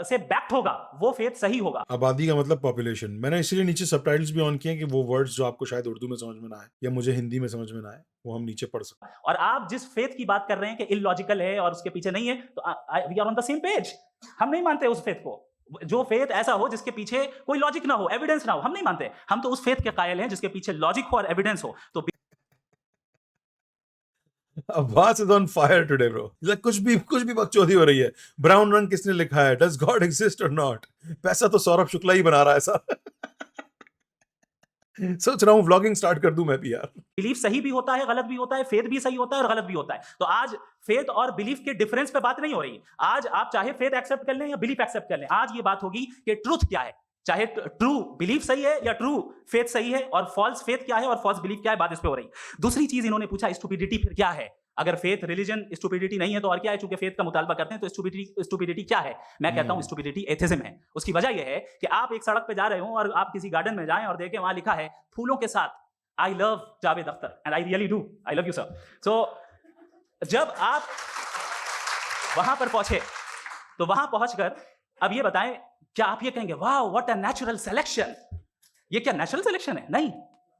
से बैक्ड होगा वो फेथ सही होगा। आबादी का मतलब पॉपुलेशन। मैंने इसीलिए नीचे सबटाइटल्स भी ऑन किए कि वो वर्ड्स जो आपको शायद उर्दू में समझ में ना आए या मुझे हिंदी में समझ में ना आए, वो हम नीचे पढ़ सकते हैं। और आप जिस फेथ की बात कर रहे हैं कि इलॉजिकल है और उसके पीछे नहीं है, तो we are on the same page. हम नहीं मानते उस फेथ को। जो फेथ ऐसा हो जिसके पीछे कोई लॉजिक ना हो, एविडेंस ना हो, हम नहीं मानते। हम तो उस फेथ के कायल हैं जिसके पीछे लॉजिक हो और एविडेंस हो। तो Abbas is on fire today, bro. Like कुछ भी बकचोदी हो रही है। ब्राउन रंग किसने लिखा है? Does God exist or not? पैसा तो सौरभ शुक्ला ही बना रहा है ऐसा। सोच रहा हूँ व्लॉगिंग स्टार्ट कर दूं मैं भी यार। बिलीफ सही भी होता है, गलत भी होता है, फेथ भी सही होता है और गलत भी होता है। तो आज फेथ और बिलीफ के डिफरेंस पे बात नहीं हो रही। आज आप चाहे फेथ एक्सेप्ट कर लें या बिलीफ एक्सेप्ट कर लें, आज ये बात होगी कि ट्रूथ क्या है। चाहे ट्रू बिलीफ सही है या ट्रू फेथ सही है, और फॉल्स फेथ क्या है और फॉल्स बिलीफ क्या है, बात इस पे हो रही। दूसरी चीज इन्होंने पूछा, स्टुपिडिटी फिर क्या है? अगर फेथ रिलीजन स्टुपिडिटी नहीं है तो और क्या है? चूंकि फेथ का मुतालबा करते हैं तो स्टुपिडिटी क्या है? मैं कहता हूं स्टुपिडिटी एथिज्म है। उसकी वजह यह है कि आप एक सड़क पे जा रहे हो और आप किसी गार्डन में जाएं और देखें वहां लिखा है फूलों के साथ I love Javed Akhtar, and I really do, I love you sir. So जब आप वहां पर पहुंचे तो वहां पहुंचकर अब ये बताएं, क्या आप ये कहेंगे वाह व्हाट अ नेचुरल सिलेक्शन? ये क्या नेचुरल सिलेक्शन है? नहीं,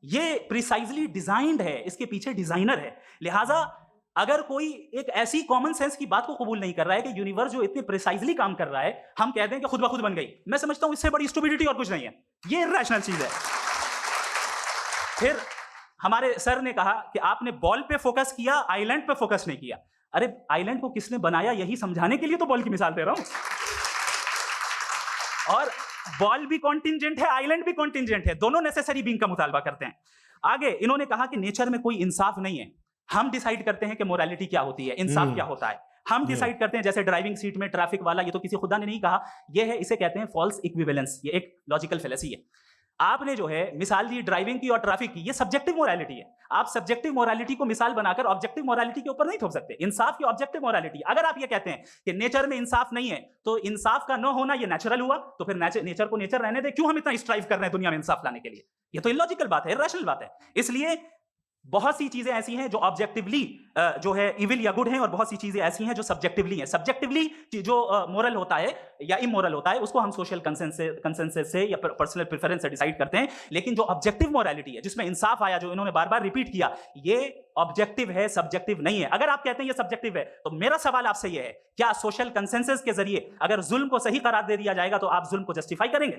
ये प्रिसाइजली डिजाइंड है, इसके पीछे डिजाइनर है। लिहाजा अगर कोई एक ऐसी कॉमन सेंस की बात को कबूल नहीं कर रहा है कि यूनिवर्स जो इतने प्रिसाइजली काम कर रहा है, हम कहते हैं कि खुद ब खुद बन गई, मैं समझता हूं इससे बड़ी स्टुपिडिटी और कुछ नहीं है। ये इरैशनल चीज है। फिर हमारे सर ने कहा कि आपने बॉल पे फोकस किया, आइलैंड पे फोकस नहीं किया। अरे आइलैंड को किसने बनाया यही समझाने के लिए तो बॉल की मिसाल दे रहा हूं। और बॉल भी कॉन्टिंजेंट है, आइलैंड भी कॉन्टिंजेंट है, दोनों नेसेसरी बीइंग का मुतालबा करते हैं। आगे इन्होंने कहा कि नेचर में कोई इंसाफ नहीं है। हम डिसाइड करते हैं कि मोरालिटी क्या होती है, इंसाफ क्या होता है। हम डिसाइड करते हैं, जैसे ड्राइविंग सीट में ट्रैफिक वाला, ये तो किसी खुदा ने नहीं कहा, ये है, इसे कहते हैं फॉल्स इक्विवेलेंस। ये एक लॉजिकल फेलेसी है। आपने जो है मिसाल दी ड्राइविंग की और ट्रैफिक की, ये सब्जेक्टिव मोरालिटी है। आप सब्जेक्टिव मोरालिटी को मिसाल बनाकर ऑब्जेक्टिव मोरालिटी के ऊपर नहीं थोप सकते। इंसाफ की ऑब्जेक्टिव मोरालिटी, अगर आप ये कहते हैं कि नेचर में इंसाफ नहीं है तो इंसाफ का न होना ये नेचुरल हुआ, तो फिर नेचर को नेचर रहने दे, क्यों हम इतना स्ट्राइव कर रहे हैं दुनिया में इंसाफ लाने के लिए? ये तो इलॉजिकल बात है, इरैशनल बात है। इसलिए बहुत सी चीजें ऐसी हैं जो ऑब्जेक्टिवली जो है इविल या गुड हैं, और बहुत सी चीजें ऐसी हैं जो सब्जेक्टिवली हैं। सब्जेक्टिवली जो मोरल होता है या इमोरल होता है उसको हम सोशल कंसेंसस से या पर्सनल प्रेफरेंस से डिसाइड करते हैं। लेकिन जो ऑब्जेक्टिव मोरालिटी है, जिसमें इंसाफ आया, जो इन्होंने बार बार रिपीट किया, ये ऑब्जेक्टिव है, सब्जेक्टिव नहीं है। अगर आप कहते हैं ये सब्जेक्टिव है, तो मेरा सवाल आपसे ये है, क्या सोशल कंसेंसस के जरिए अगर जुल्म को सही करार दे दिया जाएगा तो आप जुल्म को जस्टिफाई करेंगे?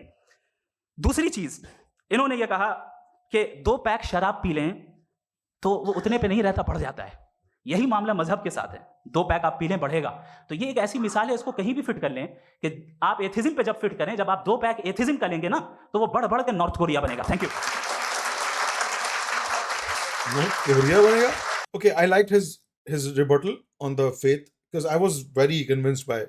दूसरी चीज इन्होंने ये कहा कि 2 पैक शराब पी लें तो वो उतने पे नहीं रहता, बढ़ जाता है। यही मामला मजहब के साथ है। 2 पैक आप पी लें बढ़ेगा। तो ये एक ऐसी मिसाल है, इसको कहीं भी फिट कर लें कि आप एथिज्म पे जब फिट करें, जब आप 2 पैक एथिज्म का लेंगे ना, तो वो बढ़ बढ़ के नॉर्थ कोरिया बनेगा। Thank you. North Korea बनेगा? Okay, I liked his rebuttal on the faith because I was very convinced by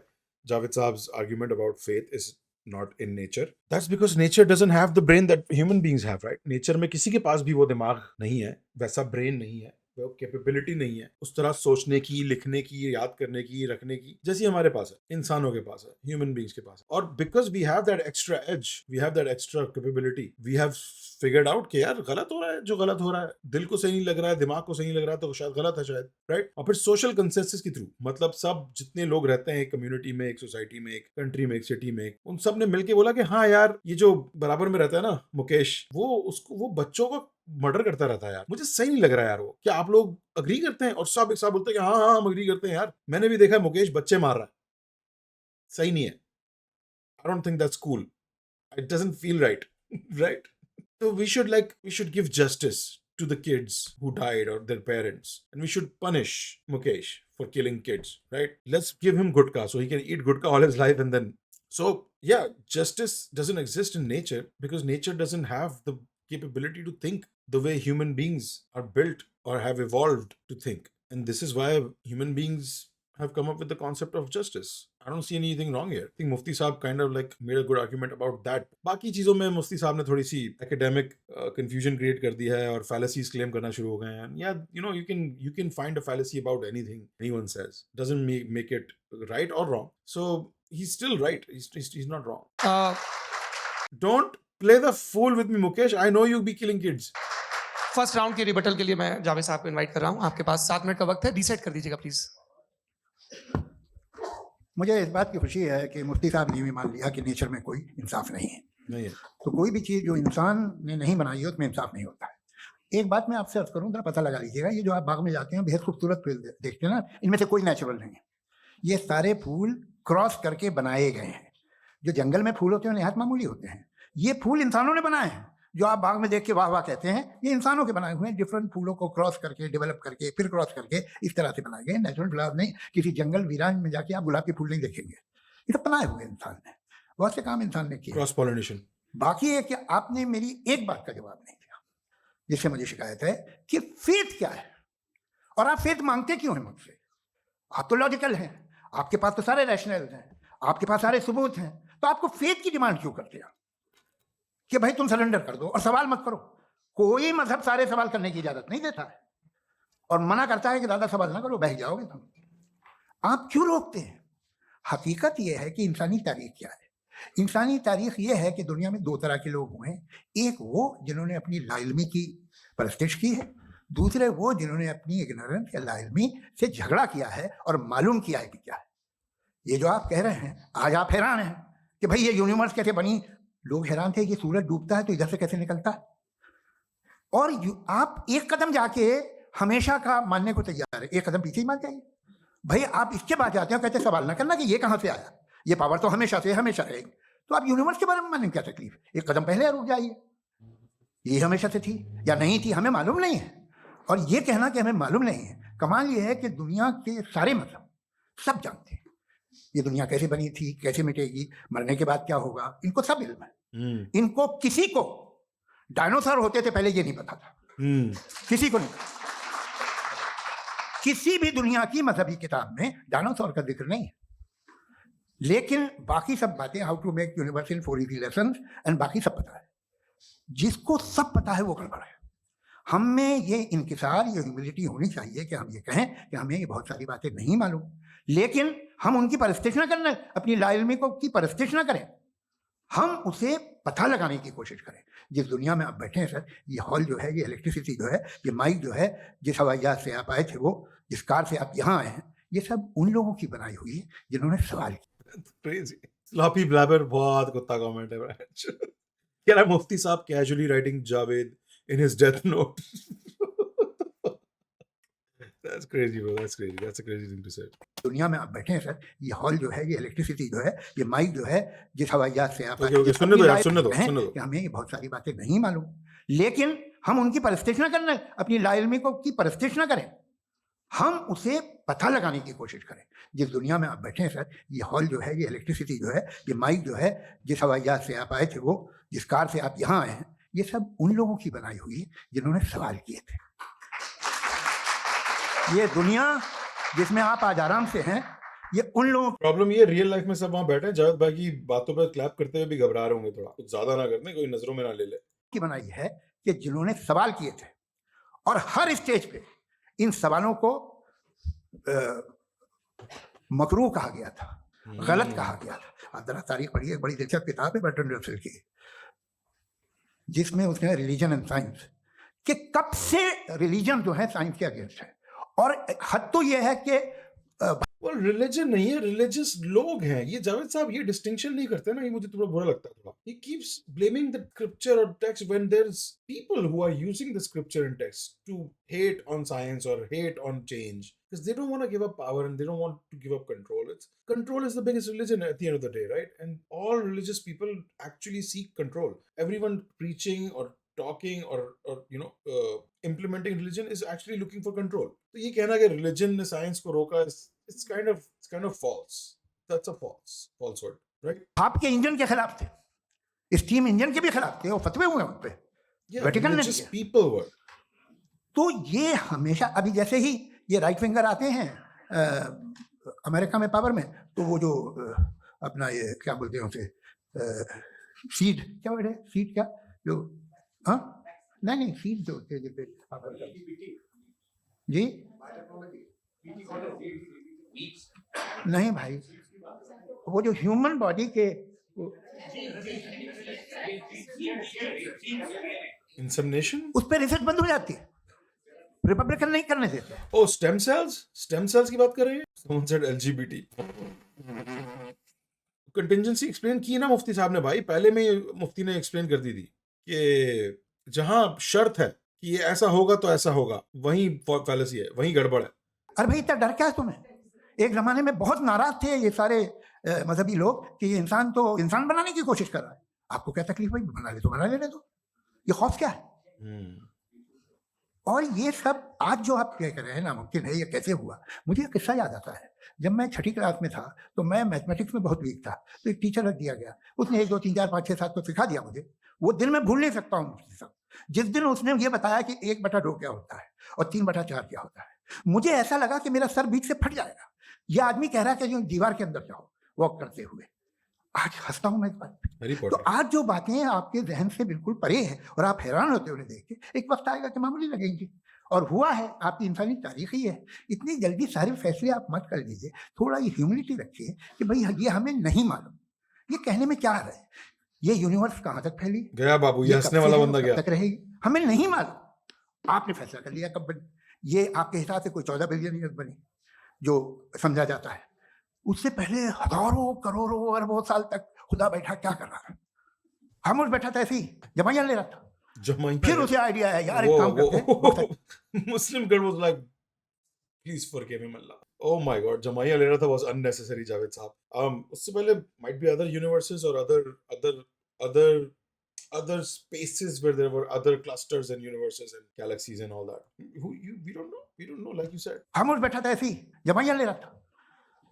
Javed Saab's argument about faith is not in nature. That's because nature doesn't have the brain that human beings have, right? Nature में किसी के पास भी वो दिमाग नहीं है, वैसा brain नहीं है, वो कैपेबिलिटी नहीं है उस तरह सोचने की, लिखने की, याद करने की, रखने की, जैसी हमारे पास है, इंसानों के पास है, ह्यूमन बींग्स के पास है। और because we have that extra edge, we have that extra capability, we have figured out कि यार गलत हो रहा है जो गलत हो रहा है, दिल को सही नहीं लग रहा है, दिमाग को सही नहीं लग रहा है, तो शायद गलत है शायद, राइट? और फिर सोशल कंसेंसस के थ्रू, मतलब सब जितने लोग रहते हैं एक कम्युनिटी में, एक सोसाइटी में, एक कंट्री में, एक सिटी में, उन सब ने मिलके बोला कि हाँ यार, ये जो बराबर में रहता है ना मुकेश, वो बच्चों को मर्डर करता रहता है यार, मुझे सही नहीं लग रहा है यार वो। क्या आप लोग अग्री करते हैं? और सब एक साथ बोलते हैं कि हाँ हाँ हम अग्री करते हैं यार, मैंने भी देखा है मुकेश बच्चे मार रहा है, सही नहीं है, I don't think that's cool. It doesn't feel right. Right? So we should give justice to the kids who died or their parents, and we should punish Mukesh for killing kids, right? Let's give him gutka so he can eat gutka all his life, and then so yeah, justice doesn't exist in nature because nature doesn't have the capability to think the way human beings are built or have evolved to think. And this is why human beings have come up with the concept of justice. I don't see anything wrong here. I think Mufti Saab kind of like made a good argument about that. बाकी चीजों में Mufti Saab ने थोड़ी सी academic confusion create कर दी है और fallacies claim करना शुरू हो गए हैं. Yeah, you can find a fallacy about anything anyone says. Doesn't make it right or wrong. So he's still right. He's not wrong. Don't play the fool with me, Mukesh. I know you be killing kids. First round के rebuttal के लिए मैं जावेद साहब को invite कर रहा हूं. आपके पास 7 मिनट का वक्त है. रीसेट कर दीजिएगा प्लीज. मुझे इस बात की खुशी है कि मुफ्ती साहब ने भी मान लिया कि नेचर में कोई इंसाफ नहीं है. नहीं है. तो कोई भी चीज़ जो इंसान ने नहीं बनाई है उसमें इंसाफ नहीं होता है. एक बात मैं आपसे अर्ज करूँ, जरा पता लगा लीजिएगा, ये जो आप बाग में जाते हैं बेहद खूबसूरत फूल देखते हैं ना, इनमें से कोई नेचुरल नहीं है. ये सारे फूल क्रॉस करके बनाए गए हैं. जो जंगल में फूल होते हैं निहायत मामूली होते हैं. ये फूल इंसानों ने बनाए हैं. जो आप बाग में देख के वाह वाह कहते हैं, ये इंसानों के बनाए हुए हैं. डिफरेंट फूलों को क्रॉस करके, डेवलप करके, फिर क्रॉस करके इस तरह से बनाए गए. नेचुरल फ्लावर नहीं. किसी जंगल वीरान में जाके आप गुलाब के फूल नहीं देखेंगे. ये तो बनाए हुए इंसान ने. बहुत से काम इंसान ने किए. Cross pollination. बाकी है कि आपने मेरी एक बात का जवाब नहीं दिया, जिससे मुझे शिकायत है कि फेथ क्या है और आप फेथ मांगते क्यों हैं मुझसे. आप तो लॉजिकल हैं, आपके पास तो सारे रैशनल हैं, आपके पास सारे सबूत हैं, तो आपको फेथ की डिमांड क्यों करते हैं कि भाई तुम सरेंडर कर दो और सवाल मत करो. कोई मजहब सारे सवाल करने की इजाजत नहीं देता है और मना करता है कि दादा सवाल ना करो, बह जाओगे तुम. आप क्यों रोकते हैं. हकीकत यह है कि इंसानी तारीख क्या है. इंसानी तारीख यह है कि दुनिया में 2 तरह के लोग हुए हैं. एक वो जिन्होंने अपनी लाइल्मी की परस्तिश की है, दूसरे वो जिन्होंने अपनी इग्नोरेंस या लाइल्मी से झगड़ा किया है और मालूम किया है कि क्या है. ये जो आप कह रहे हैं, आज आप हैरान हैं कि भाई ये यूनिवर्स कैसे बनी. लोग हैरान थे कि सूरज डूबता है तो इधर से कैसे निकलता है. और आप एक कदम जाके हमेशा का मानने को तैयार है, एक कदम पीछे ही मान जाइए. भाई आप इसके बाद जाते हो कहते सवाल ना करना कि ये कहाँ से आया, ये पावर तो हमेशा से हमेशा रहेगी. तो आप यूनिवर्स के बारे में मानने में क्या तकलीफ. एक कदम पहले रुक जाइए. ये हमेशा से थी या नहीं थी हमें मालूम नहीं है. और ये कहना कि हमें मालूम नहीं है, कमाल ये है कि दुनिया के सारे मजहब सब जानते हैं ये दुनिया कैसे बनी थी, कैसे मिटेगी, मरने के बाद क्या होगा. इनको सब इल्म है. इनको किसी को डायनासोर होते थे पहले ये नहीं पता था. किसी को नहीं. किसी भी दुनिया की मजहबी किताब में डायनासोर का जिक्र नहीं है. लेकिन बाकी सब बातें, how to make universe in 4 easy lessons and बाकी सब पता है. जिसको सब पता है वो गड़बड़ है. हम में ये इंकिसार, ये ह्यूमिलिटी होनी चाहिए कि हम ये कहें कि हमें ये बहुत सारी बातें नहीं मालूम, लेकिन हम उनकी परस्तिश ना करना, अपनी लाइल्मी को की परस्तिश ना करें. हम उसे पता लगाने की कोशिश करें. जिस दुनिया में आप बैठे हैं सर, ये हॉल जो है, ये इलेक्ट्रिसिटी जो है, ये माइक जो है, जिस हवाई जहाज से आप आए थे, वो जिस कार से आप यहाँ आए हैं, ये सब उन लोगों की बनाई हुई है जिन्होंने सवाल किया. Crazy. Sloppy blabber, बहुत कुत्ता कमेंट है. Can I Mufti Saab casually writing Javed in his death note? That's crazy, bro. That's crazy. That's a crazy thing to say. दुनिया में आप बैठे हैं सर, ये हॉल जो है, ये इलेक्ट्रिसिटी जो है, ये माइक जो है, जिस हवाई जहाज से आप Okay, सुनने दो यार, सुनने दो. कि हमें ये बहुत सारी बातें नहीं मालूम, लेकिन हम उनकी परस्तिश ना करना, अपनी लाइल्मी को की परस्तिश ना करें. हम उसे पता लगाने की कोशिश करें. जिस दुनिया में आप बैठे हैं सर, ये हॉल जो है, ये इलेक्ट्रिसिटी जो है, ये माइक जो है, जिस हवाई जहाज से आप आए थे, वो जिस कार से आप यहाँ आए हैं, ये सब उन लोगों की बनाई हुई है जिन्होंने सवाल किए थे. ये दुनिया जिसमें आप आज आराम से हैं, ये उन लोगों प्रॉब्लम ये रियल लाइफ में सब वहां बैठे हैं, जावेद भाई की बातों पर क्लैप करते हुए भी घबरा रहे होंगे थोड़ा. कुछ ज्यादा ना करने, कोई नजरों में ना ले ले. की बनाई है कि जिन्होंने सवाल किए थे, और हर स्टेज पे इन सवालों को मकरूह कहा गया था, गलत कहा गया था. आप जरा तारीख पढ़िए, बड़ी दिलचस्प किताब है बर्ट्रैंड रसेल की, जिसमें उसने रिलीजन एंड साइंस कि कब से रिलीजन जो है साइंस के अगेंस्ट है. और हद तो यह है कि well, रिलीजन नहीं है, रिलीजियस लोग हैं ये। जावेद साहब ये डिस्टिंक्शन नहीं करते ना, ये मुझे थोड़ा बुरा लगता है थोड़ा। He keeps blaming the scripture or text when there's people who are using the scripture and text to hate on science or hate on change because they don't want to give up power and they don't want to give up control. Control is the biggest religion at the end of the day, right? And all religious people actually seek control. Everyone preaching or talking or implementing religion is actually looking for control. तो ये कहना कि religion ने science को रोका it's kind of false. That's a falsehood, right? आपके engine के खिलाफ थे, स्टीम इंजन के भी खिलाफ थे, वो फतवे हुए उन पे, Yeah, वेटिकन ने religious दिए। people were. तो ये हमेशा, अभी जैसे ही ये राइट विंगर आते हैं अमेरिका में पावर में, तो वो जो अपना ये क्या बोलते हैं उसे, सीड क्या वर्ड है, सीड क्या जो, हाँ नहीं सीड जो होते हैं जी, नहीं भाई, वो जो ह्यूमन बॉडी के Insemination? उस पर रिसर्च बंद हो जाती है, रिपब्लिकन नहीं करने देते। Oh, stem cells की बात कर रहे हैं? Someone said LGBT. Contingency explain की ना मुफ्ती साहब ने भाई, पहले में मुफ्ती ने explain कर दी थी कि जहां शर्त है कि ये ऐसा होगा तो ऐसा होगा, वहीं fallacy है, वहीं गड़बड़ है। अरे भाई इतना डर क्या है तुम्हें? एक जमाने में बहुत नाराज थे ये सारे मजहबी लोग कि ये इंसान तो इंसान बनाने की कोशिश कर रहा है, आपको क्या तकलीफ भाई, बना ले तो बना लेने दो, ये खौफ क्या है? और ये सब आज जो आप कह रहे हैं नामुमकिन है, ये कैसे हुआ? मुझे एक किस्सा याद आता है, जब मैं 6ठी क्लास में था तो मैं मैथमेटिक्स में बहुत वीक था, तो एक टीचर रख दिया गया, उसने 1 2 3 4 5 6 7 तो सिखा दिया मुझे, वो दिन मैं भूल नहीं सकता हूँ सब। जिस दिन उसने ये बताया कि 1/2 क्या होता है और 3/4 क्या होता है, मुझे ऐसा लगा कि मेरा सर बीच से फट जाएगा। ये आदमी कह रहा है कि जो दीवार के अंदर जाओ वॉक करते हुए, आज हंसता हूं मैं इस बात पे। तो आज जो बातें आपके जहन से बिल्कुल परे हैं और आप हैरान होते हो उन्हें देख के, एक वक्त आएगा कि मामूली लगेंगी, और हुआ है, आपकी इंसानी तारीख ही है। इतनी जल्दी सारे फैसले आप मत कर लीजिए, थोड़ा ये ह्यूमिलिटी रखिए कि भाई ये हमें नहीं मालूम। ये कहने में क्या आ रहा है, ये यूनिवर्स कहाँ तक फैली गया बाबू, ये हंसने वाला बंदा गया, तक रहेगी, हमें नहीं मालूम। आपने फैसला कर लिया कब बनी, ये आपके हिसाब से कोई 14 बिलियन ईयर बनी जो समझा जाता है, उससे पहले हजारों करोड़ों अरबों साल तक खुदा बैठा क्या कर रहा था? खामोश बैठा था, ऐसे ही जमाइयां ले रहा था। फिर उसे आइडिया आया, यार एक काम करते हैं। Muslim girl was like please forgive him Allah. Oh my God, जमाइया ले रहा था वाज अननेसेसरी जावेद साहब। उससे पहले might be other universes or other spaces where there were other clusters and universes and galaxies and all that. We don't know like you said. खामोश बैठा था, ऐसे ही जमाइयां ले रहा था।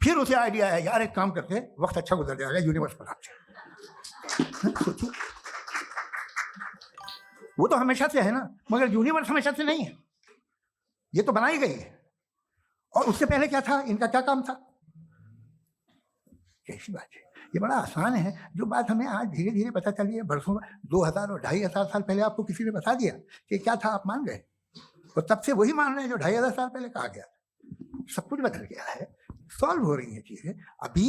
फिर उसे आइडिया आया, यार एक काम करते हैं, वक्त अच्छा गुजर जाएगा, यूनिवर्स बनाते। सोचिए, वो तो हमेशा से है ना, मगर यूनिवर्स हमेशा से नहीं है, ये तो बनाई गई है। और उससे पहले क्या था, इनका क्या काम था? कैसी बात है, ये बड़ा आसान है। जो बात हमें आज धीरे धीरे पता चली है, बरसों 2000 और 2500 साल पहले आपको किसी ने बता दिया कि क्या था, आप मान गए, और तब से वही मान रहे हैं जो 2500 साल पहले कहा गया। सब कुछ बदल गया है, सॉल्व हो रही है चीजें। अभी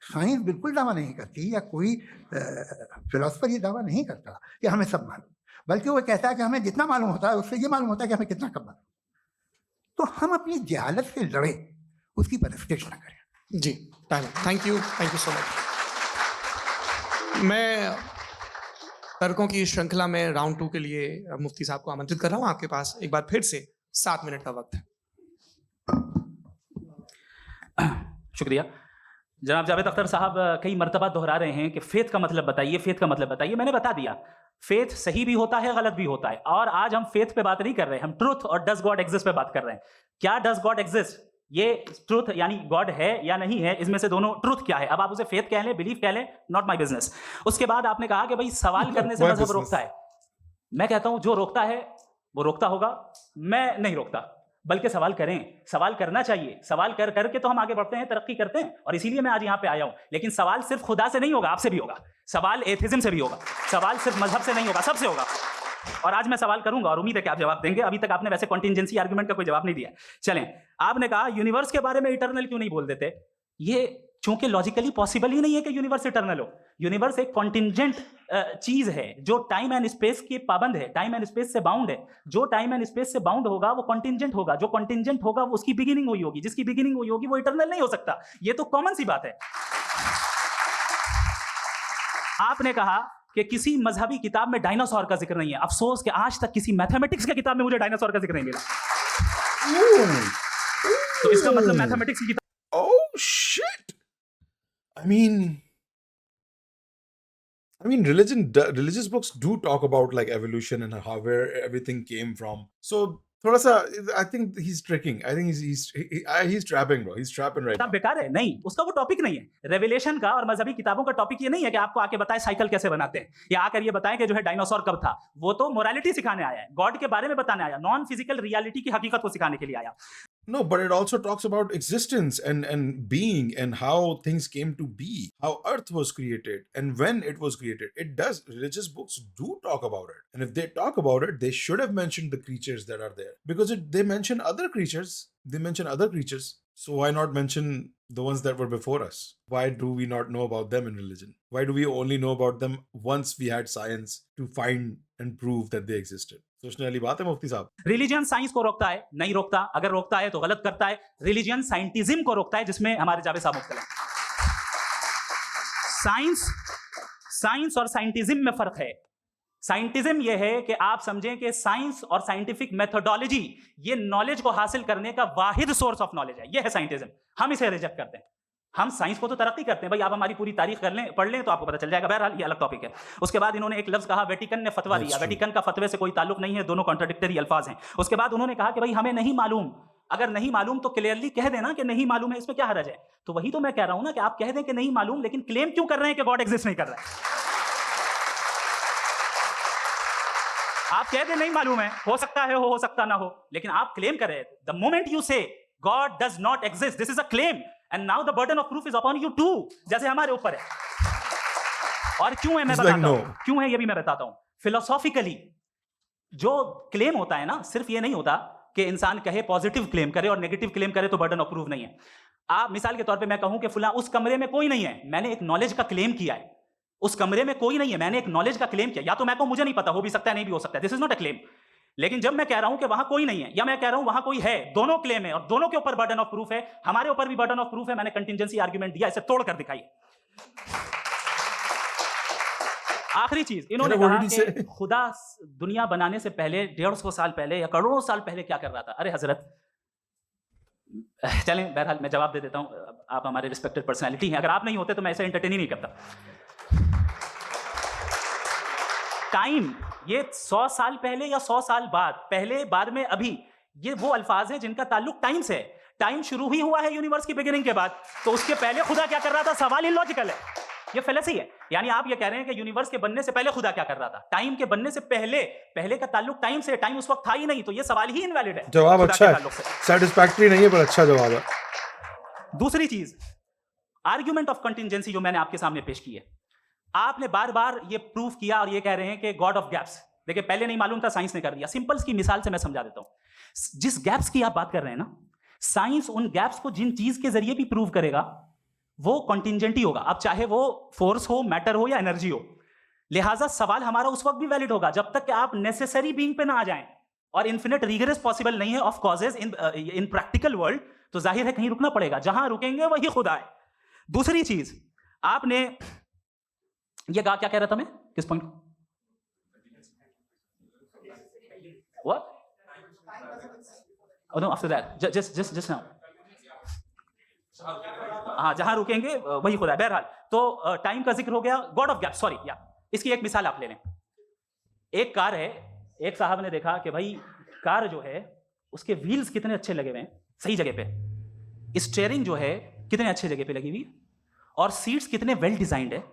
साइंस बिल्कुल दावा नहीं करती, या कोई फिलोसफर ये दावा नहीं करता कि हमें सब मालूम, बल्कि वो कहता है कि हमें जितना मालूम होता है उससे ये मालूम होता है कि हमें कितना कम मालूम। तो हम अपनी जहालत से लड़े, उसकी परस्तेश न करें। जी, थैंक यू सो मच। मैं तर्कों की श्रृंखला में राउंड 2 के लिए मुफ्ती साहब को आमंत्रित कर रहा हूँ। आपके पास एक बार फिर से 7 मिनट का वक्त है। शुक्रिया जनाब जावेद अख्तर साहब, कई मर्तबा दोहरा रहे हैं कि फेथ का मतलब बताइए, फेथ का मतलब बताइए। मैंने बता दिया, फेथ सही भी होता है, गलत भी होता है, और आज हम फेथ पे बात नहीं कर रहे, हम ट्रुथ और डज गॉड एग्जिस्ट पे बात कर रहे हैं। क्या डज गॉड एग्जिस्ट, ये ट्रुथ यानी गॉड है या नहीं है, इसमें से दोनों ट्रुथ क्या है। अब आप उसे फेथ कह लें, बिलीफ कह लें, नॉट माई बिजनेस। उसके बाद आपने कहा कि भाई सवाल करने से मजहब रोकता है। मैं कहता हूं जो रोकता है वो रोकता होगा, मैं नहीं रोकता, बल्कि सवाल करें, सवाल करना चाहिए। सवाल कर करके तो हम आगे बढ़ते हैं, तरक्की करते हैं, और इसीलिए मैं आज यहाँ पे आया हूँ। लेकिन सवाल सिर्फ खुदा से नहीं होगा, आपसे भी होगा। सवाल एथिज्म से भी होगा, सवाल सिर्फ मजहब से नहीं होगा, सबसे होगा। और आज मैं सवाल करूंगा और उम्मीद है कि आप जवाब देंगे। अभी तक आपने वैसे कॉन्टिंजेंसी आर्गुमेंट का कोई जवाब नहीं दिया। चलें, आपने कहा यूनिवर्स के बारे में इटरनल क्यों नहीं बोल देते। ये चूंकि लॉजिकली पॉसिबल ही नहीं है कि यूनिवर्स इटर्नल हो। यूनिवर्स एक कॉन्टिंजेंट चीज है जो टाइम एंड स्पेस के पाबंद है, टाइम एंड स्पेस से बाउंड है। जो टाइम एंड स्पेस से बाउंड होगा वो कॉन्टिंजेंट होगा, जो कॉन्टिंजेंट होगा वो उसकी बिगिनिंग हुई होगी, जिसकी बिगिनिंग हुई होगी वो इटर्नल नहीं हो सकता। ये तो कॉमन सी बात है। आपने कहा कि किसी मजहबी किताब में डायनासोर का जिक्र नहीं है। अफसोस कि आज तक किसी मैथमेटिक्स की किताब में मुझे डायनासोर का जिक्र नहीं मिला। तो इसका मतलब मैथमेटिक्स की किताब। Oh shit! I mean, religious books do talk about like evolution and how where everything came from. So, थोड़ा सा, I think he's tricking. I think he's trapping, bro. He's trapping right किताब now. बेकार है? नहीं, उसका वो topic नहीं है। रेवलेशन का और मजहबी किताबों का टॉपिक ये नहीं है कि आपको आके बताए साइकिल कैसे बनाते हैं, या आकर ये बताएं कि जो है डायनासोर कब था। वो तो मोरालिटी सिखाने आया है, गॉड के बारे में बताने आया, नॉन फिजिकल रियलिटी की हकीकत को सिखाने के लिए आया। No, but it also talks about existence and being and how things came to be, how Earth was created and when it was created. It does. Religious books do talk about it, and if they talk about it, they should have mentioned the creatures that are there because they mention other creatures. They mention other creatures. So why not mention the ones that were before us? Why do we not know about them in religion? Why do we only know about them once we had science to find and prove that they existed? सोचने वाली बात है मुफ्ती साहब। Religion science को रोकता है? नहीं रोकता। अगर रोकता है तो गलत करता है। रिलीजन साइंटिज्म को रोकता है, जिसमें हमारे जावेद साहब मुब्तला हैं। साइंस और साइंटिज्म में फर्क है। साइंटिज्म यह है कि आप समझें कि साइंस और साइंटिफिक मेथोडोलॉजी ये नॉलेज को हासिल करने का वाहिद सोर्स ऑफ नॉलेज है। यह है साइंटिज्म। हम इसे रिजेक्ट करते हैं। हम साइंस को तो तरक्की करते हैं भाई, आप हमारी पूरी तारीख कर लें, पढ़ लें तो आपको पता चल जाएगा। बहरहाल ये अलग टॉपिक है। उसके बाद इन्होंने एक लफ्ज कहा, वेटिकन ने फतवा दिया। वेटिकन का फतवे से कोई ताल्लुक नहीं है, दोनों कॉन्ट्राडिक्टरी अल्फाज हैं। उसके बाद उन्होंने कहा कि भाई हमें नहीं मालूम। अगर नहीं मालूम तो क्लियरली कह देना कि नहीं मालूम है, इसमें क्या हर्ज है। तो वही तो मैं कह रहा हूं ना कि आप कह दें कि नहीं मालूम, लेकिन क्लेम क्यों कर रहे हैं कि गॉड एग्जिस्ट नहीं कर रहा है। आप कह दें नहीं मालूम है, हो सकता है हो सकता ना हो, लेकिन आप क्लेम कर रहे हैं। The moment you say God does not exist, this is a claim and now the burden of proof is upon you too, जैसे हमारे ऊपर है। और क्यों है मैं बताता हूं, क्यों है ये भी मैं बताता हूं। फिलोसॉफिकली जो क्लेम होता है ना, सिर्फ ये नहीं होता कि इंसान कहे पॉजिटिव क्लेम करे और नेगेटिव क्लेम करे तो बर्डन ऑफ प्रूफ नहीं है। आप मिसाल के तौर पे मैं कहूं कि फुला उस कमरे में कोई नहीं है, मैंने एक नॉलेज का क्लेम किया है। उस कमरे में कोई नहीं है, मैंने एक नॉलेज का क्लेम किया। या तो मैं कहूं मुझे नहीं पता, हो भी सकता है नहीं भी हो सकता है, this is not a claim. लेकिन जब मैं कह रहा हूं कि वहां कोई नहीं है या मैं कह रहा हूं वहां कोई है, दोनों क्लेम है और दोनों के ऊपर बर्डन ऑफ प्रूफ है। हमारे ऊपर भी बर्डन ऑफ प्रूफ है। मैंने कंटिजेंसी आर्गुमेंट दिया, इसे तोड़कर दिखाइए। आखिरी चीज, इन्होंने कहा कि खुदा दुनिया बनाने से पहले 150 साल पहले या करोड़ों साल पहले क्या कर रहा था। अरे हजरत, चलें बहरहाल मैं जवाब दे देता हूं। आप हमारे रिस्पेक्टेड पर्सनैलिटी हैं, अगर आप नहीं होते तो मैं ऐसे एंटरटेन ही नहीं करता। टाइम, ये 100 साल पहले या 100 साल बाद, पहले बाद में अभी, ये वो अल्फाज हैं जिनका ताल्लुक टाइम से है। टाइम शुरू ही हुआ है यूनिवर्स की बिगिनिंग के बाद, तो उसके पहले खुदा क्या कर रहा था, सवाल इलॉजिकल है, ये फेलेसी है। यानी आप ये कह रहे हैं कि यूनिवर्स के बनने से पहले खुदा क्या कर रहा था। टाइम के बनने से पहले, पहले का ताल्लुक टाइम से, टाइम उस वक्त था ही नहीं, तो ये सवाल ही इनवैलिड है। जवाब अच्छा है, सैटिस्फैक्टरी नहीं है पर अच्छा जवाब है। दूसरी चीज, आर्ग्यूमेंट ऑफ कंटिजेंसी जो मैंने आपके सामने पेश की है, आपने बार बार ये प्रूफ किया और ये कह रहे हैं कि गॉड ऑफ गैप्स। देखिए पहले नहीं मालूम था, साइंस ने कर दिया। सिंपल की मिसाल से मैं समझा देता हूं। जिस गैप्स की आप बात कर रहे हैं ना, साइंस उन गैप्स को जिन चीज के जरिए भी प्रूव करेगा वो कॉन्टिजेंट ही होगा। अब चाहे वो फोर्स हो, मैटर हो या एनर्जी हो। लिहाजा सवाल हमारा उस वक्त भी वैलिड होगा जब तक कि आप नेसेसरी बीइंग पे ना आ जाएं। और इन्फिनिट रिगरस पॉसिबल नहीं है of causes in practical world, तो जाहिर है कहीं रुकना पड़ेगा। जहां रुकेंगे वही खुदा है। दूसरी चीज, आपने ये कहा, क्या कह रहा था मैं, किस point? What? Oh no, after that, just now. हाँ, जहां रुकेंगे वही खुदा है। बहरहाल, तो टाइम का जिक्र हो गया, गॉड ऑफ गैप, सॉरी या इसकी एक मिसाल आप ले लें। एक कार है, एक साहब ने देखा कि भाई कार जो है उसके व्हील्स कितने अच्छे लगे हुए हैं, सही जगह पे, स्टीयरिंग जो है कितने अच्छे जगह पे लगी हुई, और सीट्स कितने वेल डिजाइंड है,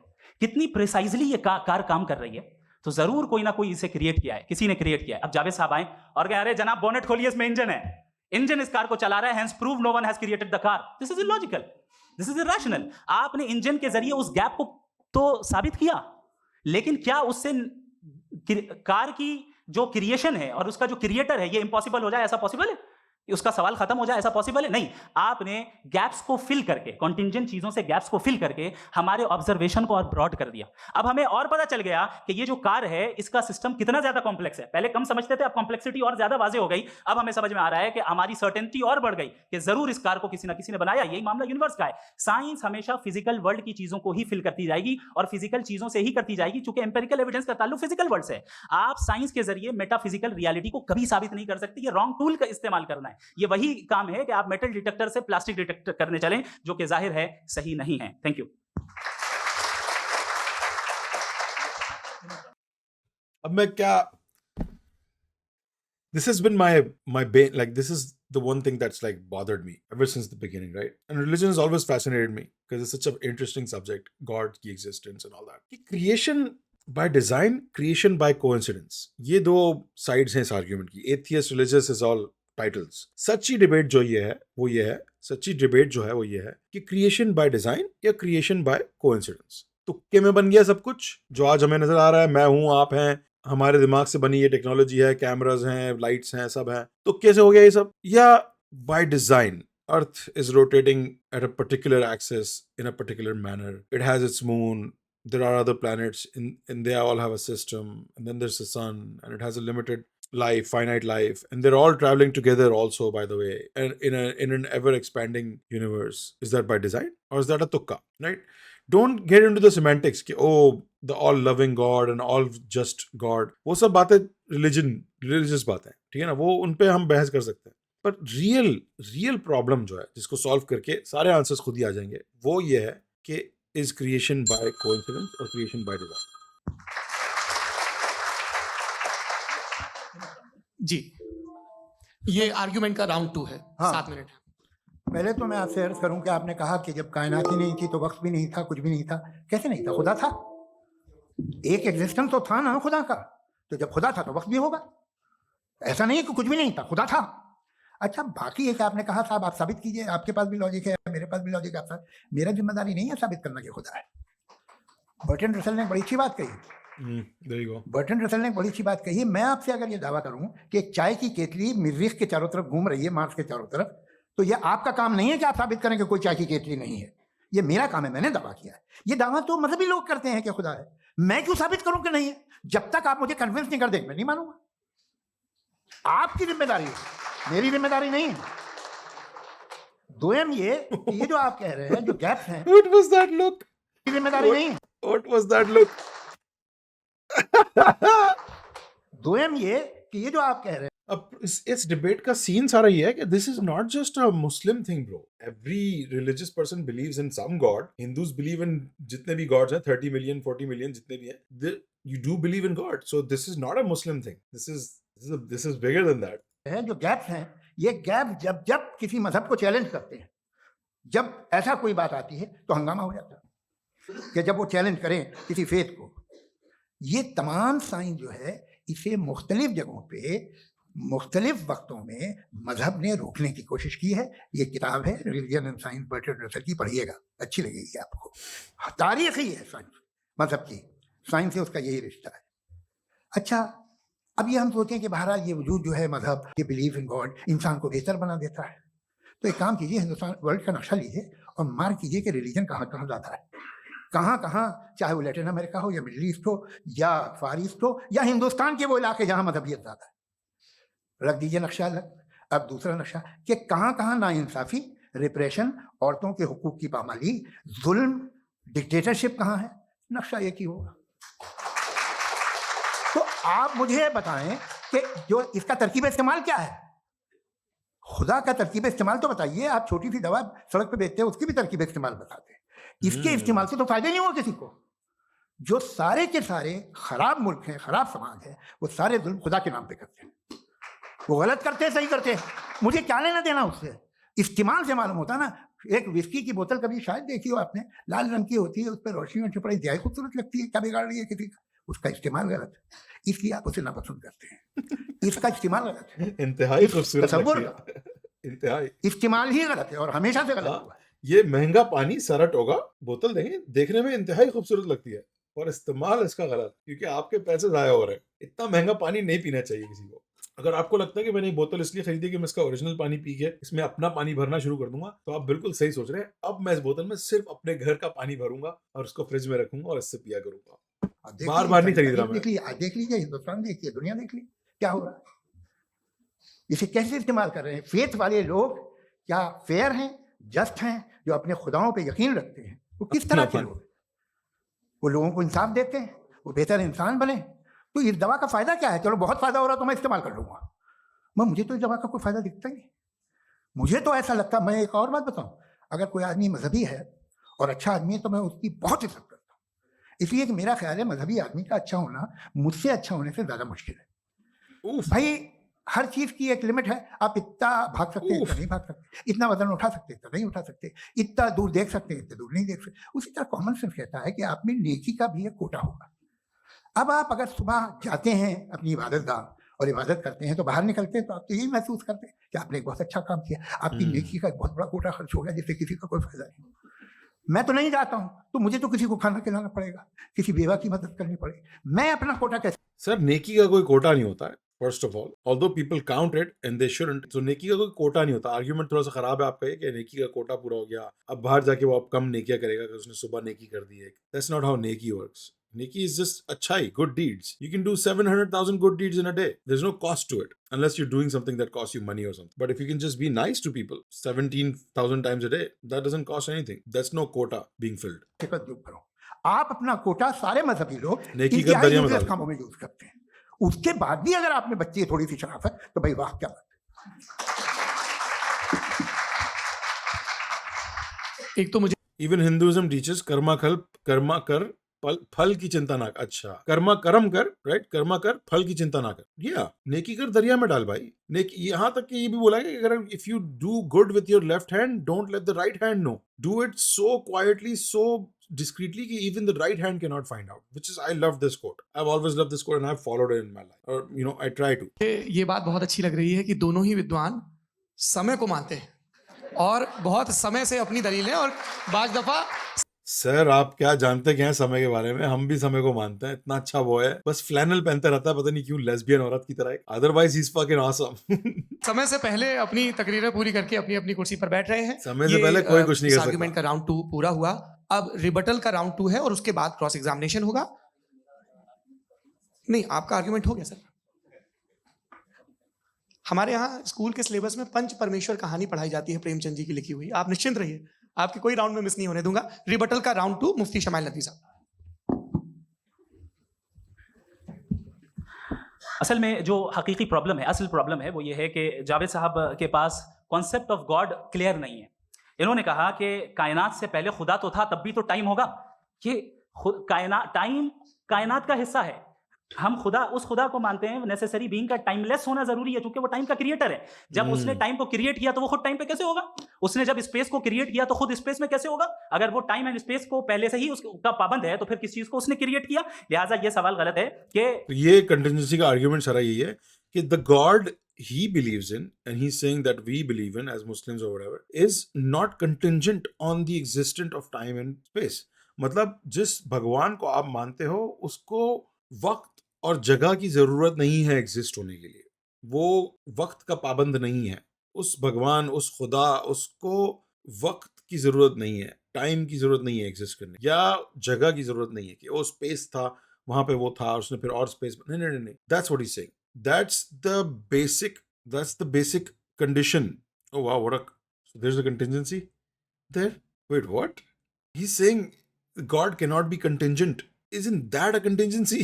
कितनी प्रिसाइजली ये कार काम कर रही है। तो जरूर कोई ना कोई इसे क्रिएट किया है, किसी ने क्रिएट किया है। अब जावेद साहब आए और कह अरे जनाब बोनेट खोलिए, इसमें इंजन है, इंजन इस कार को चला रहा है, hence prove no one has created the car. This is illogical, this is irrational. आपने इंजन के जरिए उस गैप को तो साबित किया, लेकिन क्या उससे कार की जो क्रिएशन है और उसका जो क्रिएटर है ये इम्पॉसिबल हो जाए? ऐसा पॉसिबल है? उसका सवाल खत्म हो जाए, ऐसा पॉसिबल है? नहीं। आपने गैप्स को फिल करके, कॉन्टिंजेंट चीजों से गैप्स को फिल करके हमारे ऑब्जर्वेशन को और ब्रॉड कर दिया। अब हमें और पता चल गया कि ये जो कार है इसका सिस्टम कितना ज्यादा कॉम्प्लेक्स है। पहले कम समझते थे, अब कॉम्प्लेक्सिटी और ज्यादा वाजे हो गई। अब हमें समझ में आ रहा है कि हमारी सर्टेनिटी और बढ़ गई कि जरूर इस कार को किसी ना किसी ने बनाया। यही मामला यूनिवर्स का है। साइंस हमेशा फिजिकल वर्ल्ड की चीजों को ही फिल करती जाएगी और फिजिकल चीजों से ही करती जाएगी, क्योंकि एम्पिरिकल एविडेंस का ताल्लुक फिजिकल वर्ल्ड से है। आप साइंस के जरिए मेटाफिजिकल रियलिटी को कभी साबित नहीं कर सकते। ये रॉन्ग टूल का इस्तेमाल करना है। ये वही काम है कि आप मेटल डिटेक्टर से प्लास्टिक डिटेक्टर करने चलें, जो कि जाहिर है सही नहीं है। Thank you. अब मैं क्या, this has been my bane, like this is the one thing that's like bothered me ever since the beginning, right? And religion has always fascinated me because it's such an interesting subject, God की existence and all that. कि creation by design, creation by coincidence, ये दो sides हैं इस argument की. Atheist, religious is all titles. सच्ची debate जो ये है वो ये है, सच्ची डिबेट जो है वो ये है कि क्रिएशन बाय डिजाइन या क्रिएशन बाय कोइंसिडेंस। तुक्के में बन गया सब कुछ जो आज हमें नजर आ रहा है, मैं हूं, आप हैं, हमारे दिमाग से बनी ये टेक्नोलॉजी है, कैमरास हैं, लाइट्स हैं, सब है, तो कैसे हो गया ये सब? या by design earth is rotating at a particular axis in a particular manner, it has its moon, there are other planets and they all have a system, and then there's the sun and it has a limited life, finite life, and they're all traveling together also, by the way, and in an ever expanding universe. Is that by design or is that a tukka, right? Don't get into the semantics ki, oh, the all loving God and all just God, वो सब बातें religious बातें, ठीक है ना, वो उन पे हम बहस कर सकते हैं, पर रियल प्रॉब्लम जो है जिसको सॉल्व करके सारे आंसर्स खुद ही आ जाएंगे, वो ये है कि is creation by coincidence or creation by design? जी, ये आर्ग्यूमेंट का राउंड 2 है। हाँ। 7 मिनट है। पहले तो मैं आपसे अर्ज करूं कि आपने कहा कि जब कायनात ही नहीं थी तो वक्त भी नहीं था, कुछ भी नहीं था। कैसे नहीं था? खुदा था, एक एग्जिस्टेंस तो था ना खुदा का। तो जब खुदा था तो वक्त भी होगा। ऐसा नहीं है कि कुछ भी नहीं था, खुदा था। अच्छा, बाकी एक आपने कहा साहब आप साबित कीजिए, आपके पास भी लॉजिक है, मेरे पास भी लॉजिक है। मेरा जिम्मेदारी नहीं है साबित करना कि खुदा है। बर्ट्रैंड रसल ने बड़ी अच्छी बात कही। There you go. Bertrand Russell ने बड़ी अच्छी बात कही। मैं आपसे अगर ये दावा करूं कि एक चाय की केतली मरीख के चारों तरफ घूम रही है, मार्स के चारों तरफ, तो ये आपका काम नहीं है कि आप साबित करें कि कोई चाय की केतली नहीं है। ये मेरा काम है, मैंने दावा किया है। ये दावा तो मजहबी लोग करते हैं कि खुदा है। मैं क्यों साबित करूं कि नहीं है? जब तक आप मुझे कन्विंस नहीं कर दें मैं नहीं मानूंगा। आपकी जिम्मेदारी है, मेरी जिम्मेदारी नहीं है। दोयम ये जो आप कह रहे हैं, जो गैप्स हैं, What was that look? जिम्मेदारी नहीं है। What was that look? दोयम ये कि ये जो आप कह रहे हैं, अब इस डिबेट का सीन सारा ये है कि this is not just a Muslim thing bro. Every religious person believes in some God. Hindus believe in जितने भी गॉड्स हैं, 30 मिलियन 40 मिलियन जितने भी हैं, you do believe in God. So this is not a Muslim thing, this is bigger than that. जो gaps हैं, ये gap जब किसी मजहब को चैलेंज करते हैं, जब ऐसा कोई बात आती है तो हंगामा हो जाता है कि जब वो चैलेंज करें किसी फेथ को। ये तमाम साइंस जो है इसे मुख्तलिफ जगहों पे मुख्तलिफ वक्तों में मजहब ने रोकने की कोशिश की है। ये किताब है religion and science, Bertrand Russell की, पढ़िएगा, अच्छी लगेगी आपको। तारीख ही है साइंस, मजहब की, साइंस से उसका यही रिश्ता है। अच्छा, अब ये हम सोचें कि बहरहाल ये वजूद जो है मजहब, ये बिलीव इन गॉड इंसान को बेहतर बना देता है, तो एक काम कीजिए, हिंदुस्तान वर्ल्ड का नक्शा लीजिए और मार्क कीजिए कि रिलीजन कहाँ कहाँ जाता है, कहाँ कहाँ, चाहे वो लैटिन अमेरिका हो या मिडिल ईस्ट हो या फार ईस्ट हो या हिंदुस्तान के वो इलाके जहाँ मजहबियत ज़्यादा है। रख दीजिए नक्शा अलग। अब दूसरा नक्शा कि कहाँ कहाँ नाइंसाफ़ी, रिप्रेशन, औरतों के हुकूक की पामाली, जुल्म, डिक्टेटरशिप कहाँ है, नक्शा एक ही होगा। तो आप मुझे बताएं कि जो इसका तरकीब इस्तेमाल क्या है, खुदा का तरकीब इस्तेमाल तो बताइए। आप छोटी सी दवा सड़क पे बेचते हैं, उसकी भी तरकीब इस्तेमाल बताते हैं। इसके इस्तेमाल से तो फायदे नहीं हुआ किसी को। जो सारे के सारे खराब मुल्क हैं, खराब समाज है, वो सारे जुल्म खुदा के नाम पे करते हैं। वो गलत करते हैं, सही करते हैं, मुझे क्या लेना देना उससे। इस्तेमाल से मालूम होता ना। एक विस्की की बोतल कभी शायद देखी हो आपने, लाल रंग की होती है, उस पर रोशनी और छपड़ा इंतहाई खूबसूरत लगती है, क्या बिगाड़ रही है किसी का? उसका इस्तेमाल गलत है, इसलिए आप उसे नापसंद करते हैं। इसका इस्तेमाल गलत है, इंतहाई खूबसूरत तसव्वुर लगती है। इंतहाई इस्तेमाल ही गलत है और हमेशा से गलत हुआ है। ये महंगा पानी सरट होगा, बोतल देंगे, देखने में इंतहाई खूबसूरत लगती है, और इस्तेमाल इसका गलत, क्योंकि आपके पैसे जाया हो रहे हैं। इतना महंगा पानी नहीं पीना चाहिए किसी को। अगर आपको लगता है कि मैंने ये बोतल इसलिए खरीदी कि मैं इसका ओरिजिनल पानी पी के इसमें अपना पानी भरना शुरू कर दूंगा, तो आप बिल्कुल सही सोच रहे हैं। अब मैं इस बोतल में सिर्फ अपने घर का पानी भरूंगा और उसको फ्रिज में रखूंगा और इससे पिया करूंगा। अब देख बार लीजिए, बार नहीं खरीद रहा देख मैं। लीजिए, देख लीजिए, हिंदुस्तान देखिए, दुनिया देख लीजिए क्या हो रहा है। इसे कैसे इस्तेमाल कर रहे हैं फेथ वाले लोग? क्या फेयर हैं, जस्ट हैं, जो अपने खुदाओं पे यकीन रखते हैं? वो किस तरह के लोग? वो लोगों को इंसाफ देते हैं, वो बेहतर इंसान बने। तो इस दवा का फायदा क्या है? चलो बहुत फायदा हो रहा तो मैं इस्तेमाल कर लूंगा, मुझे तो इस दवा का कोई फायदा दिखता ही नहीं। मुझे तो ऐसा लगता, मैं एक और बात बताऊं, अगर कोई आदमी मजहबी है और अच्छा आदमी है तो मैं उसकी बहुत इज्जत करता हूँ, इसलिए कि मेरा ख्याल है मजहबी आदमी का अच्छा होना मुझसे अच्छा होने से ज्यादा मुश्किल है। भाई हर चीज की एक लिमिट है। आप इतना भाग सकते हैं, इतना नहीं भाग सकते, इतना वजन उठा सकते, इतना नहीं उठा सकते, इतना दूर देख सकते, इतना दूर नहीं देख सकते। उसी तरह कॉमन सेंस कहता है कि आप में नेकी का भी एक कोटा होगा। अब आप अगर सुबह जाते हैं अपनी इबादत गाह और इबादत करते हैं, तो बाहर निकलते हैं तो आप तो यही महसूस करते हैं कि आपने एक बहुत अच्छा काम किया, आपकी नेकी का एक बहुत बड़ा कोटा खर्च हो गया जिससे किसी का कोई फायदा नहीं। मैं तो नहीं जाता हूँ तो मुझे तो किसी को खाना खिलाना पड़ेगा, किसी बेवा की मदद करनी पड़ेगी, मैं अपना कोटा कैसे? सर नेकी का कोई कोटा नहीं होता है, first of all, although people count it and they shouldn't. तो नेकी का कोई कोटा नहीं होता। आर्ग्यूमेंट थोड़ा सा खराब है आपका ये कि नेकी का कोटा पूरा हो गया, अब बाहर जाके वो अब कम नेकियां करेगा कि उसने सुबह नेकी कर दी है। दैट्स नॉट हाउ नेकी वर्क्स। Neki is just अच्छाई, good deeds. You can do 700,000 good deeds in a day. There's no cost to it unless you're doing something that costs you money or something. But if you can just be nice to people 17,000 times a day, that doesn't cost anything. That's no quota being filled. आप अपना कोटा सारे मजहबी लोग नेकी का दरिया में डालो। कामों में यूज करते हैं, उसके बाद भी अगर आप में बच्चे थोड़ी सी शराफत, तो भाई वाह क्या बात है। एक तो मुझे Even Hinduism teaches कर्मा कर फल की चिंता ना। अच्छा, कर्म कर, राइट, कर्मा कर फल की चिंता ना कर। नेकी कर दरिया में डाल भाई। नेकी यहाँ तक कि ये भी बोला है कि अगर if you do good with your left hand, don't let the right hand know, do it so quietly, so discreetly कि even the right hand cannot find out, which is, I love this quote. I've always loved this quote and I've followed it in my life, or you know, I try to. ये बात बहुत अच्छी लग रही है कि दोनों ही विद्वान समय को मानते हैं और बहुत समय से अपनी दलीलें, और बाज दफा सर आप क्या जानते क्या हैं समय के बारे में? हम भी समय को मानते हैं। इतना अच्छा वो है, बस फ्लैनल पहनता रहता है, पता नहीं क्यों, लेस्बियन औरत की तरह। Otherwise he is fucking awesome. समय से पहले अपनी तकरीरें पूरी करके अपनी अपनी कुर्सी पर बैठ रहे हैं। समय से पहले कोई कुछ नहीं कर सकता। आर्गुमेंट का राउंड 2 पूरा हुआ, अब रिबटल का राउंड 2 है और उसके बाद क्रॉस एग्जामिनेशन होगा। नहीं, आपका आर्गुमेंट हो गया सर। हमारे यहाँ स्कूल के सिलेबस में पंच परमेश्वर कहानी पढ़ाई जाती है, प्रेमचंद जी की लिखी हुई। आप निश्चिंत रहिए, आपके कोई राउंड में मिस नहीं होने दूंगा। रिबटल का राउंड 2 मुफ्ती शमाइल नदवी साहब। असल में जो हकीकी प्रॉब्लम है, असल प्रॉब्लम है, वो ये है कि जावेद साहब के पास कॉन्सेप्ट ऑफ गॉड क्लियर नहीं है। इन्होंने कहा कि कायनात से पहले खुदा तो था, तब भी तो टाइम होगा। ये टाइम कायनात का हिस्सा है। हम उस खुदा को मानते हैं, नेसेसरी बीइंग का टाइमलेस होना जरूरी है, क्योंकि वो टाइम का क्रिएटर है। जब उसने टाइम को क्रिएट किया तो वो खुद टाइम पे कैसे होगा? उसने जब स्पेस को क्रिएट किया तो खुद स्पेस में कैसे होगा? अगर वो टाइम एंड स्पेस को पहले से ही उसका पाबंद है तो फिर किस चीज को उसने क्रिएट किया? लिहाजा ये सवाल गलत है कि ये कंटिजेंसी का आर्गुमेंट सारा यही है कि the God he believes in and he's saying that we believe in as Muslims or whatever is not contingent on the existence of time and space. मतलब जिस भगवान को आप मानते हो उसको वक्त और जगह की जरूरत नहीं है एग्जिस्ट होने के लिए। वो वक्त का पाबंद नहीं है। उस भगवान, उस खुदा, उसको वक्त की जरूरत नहीं है, टाइम की जरूरत नहीं है एग्जिस्ट करने, या जगह की जरूरत नहीं है कि वो स्पेस था, वहां पे वो था, उसने फिर और स्पेस। नहीं, that's what he's saying. That's the basic condition. Oh wow, so there's a contingency there? Wait, what? He's saying God cannot be contingent. Isn't that a contingency?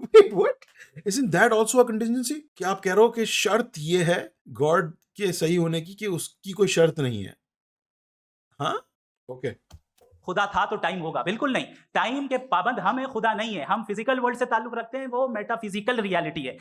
Wait, what? Isn't that also a contingency? कि आप कह रहे हो कि शर्त ये है God के सही होने की कि उसकी कोई शर्त नहीं है? हाँ, ओके। खुदा था तो टाइम होगा? बिल्कुल नहीं। टाइम के पाबंद हम हैं, खुदा नहीं है। हम फिजिकल वर्ल्ड से ताल्लुक रखते हैं, वो मेटाफिजिकल रियलिटी है।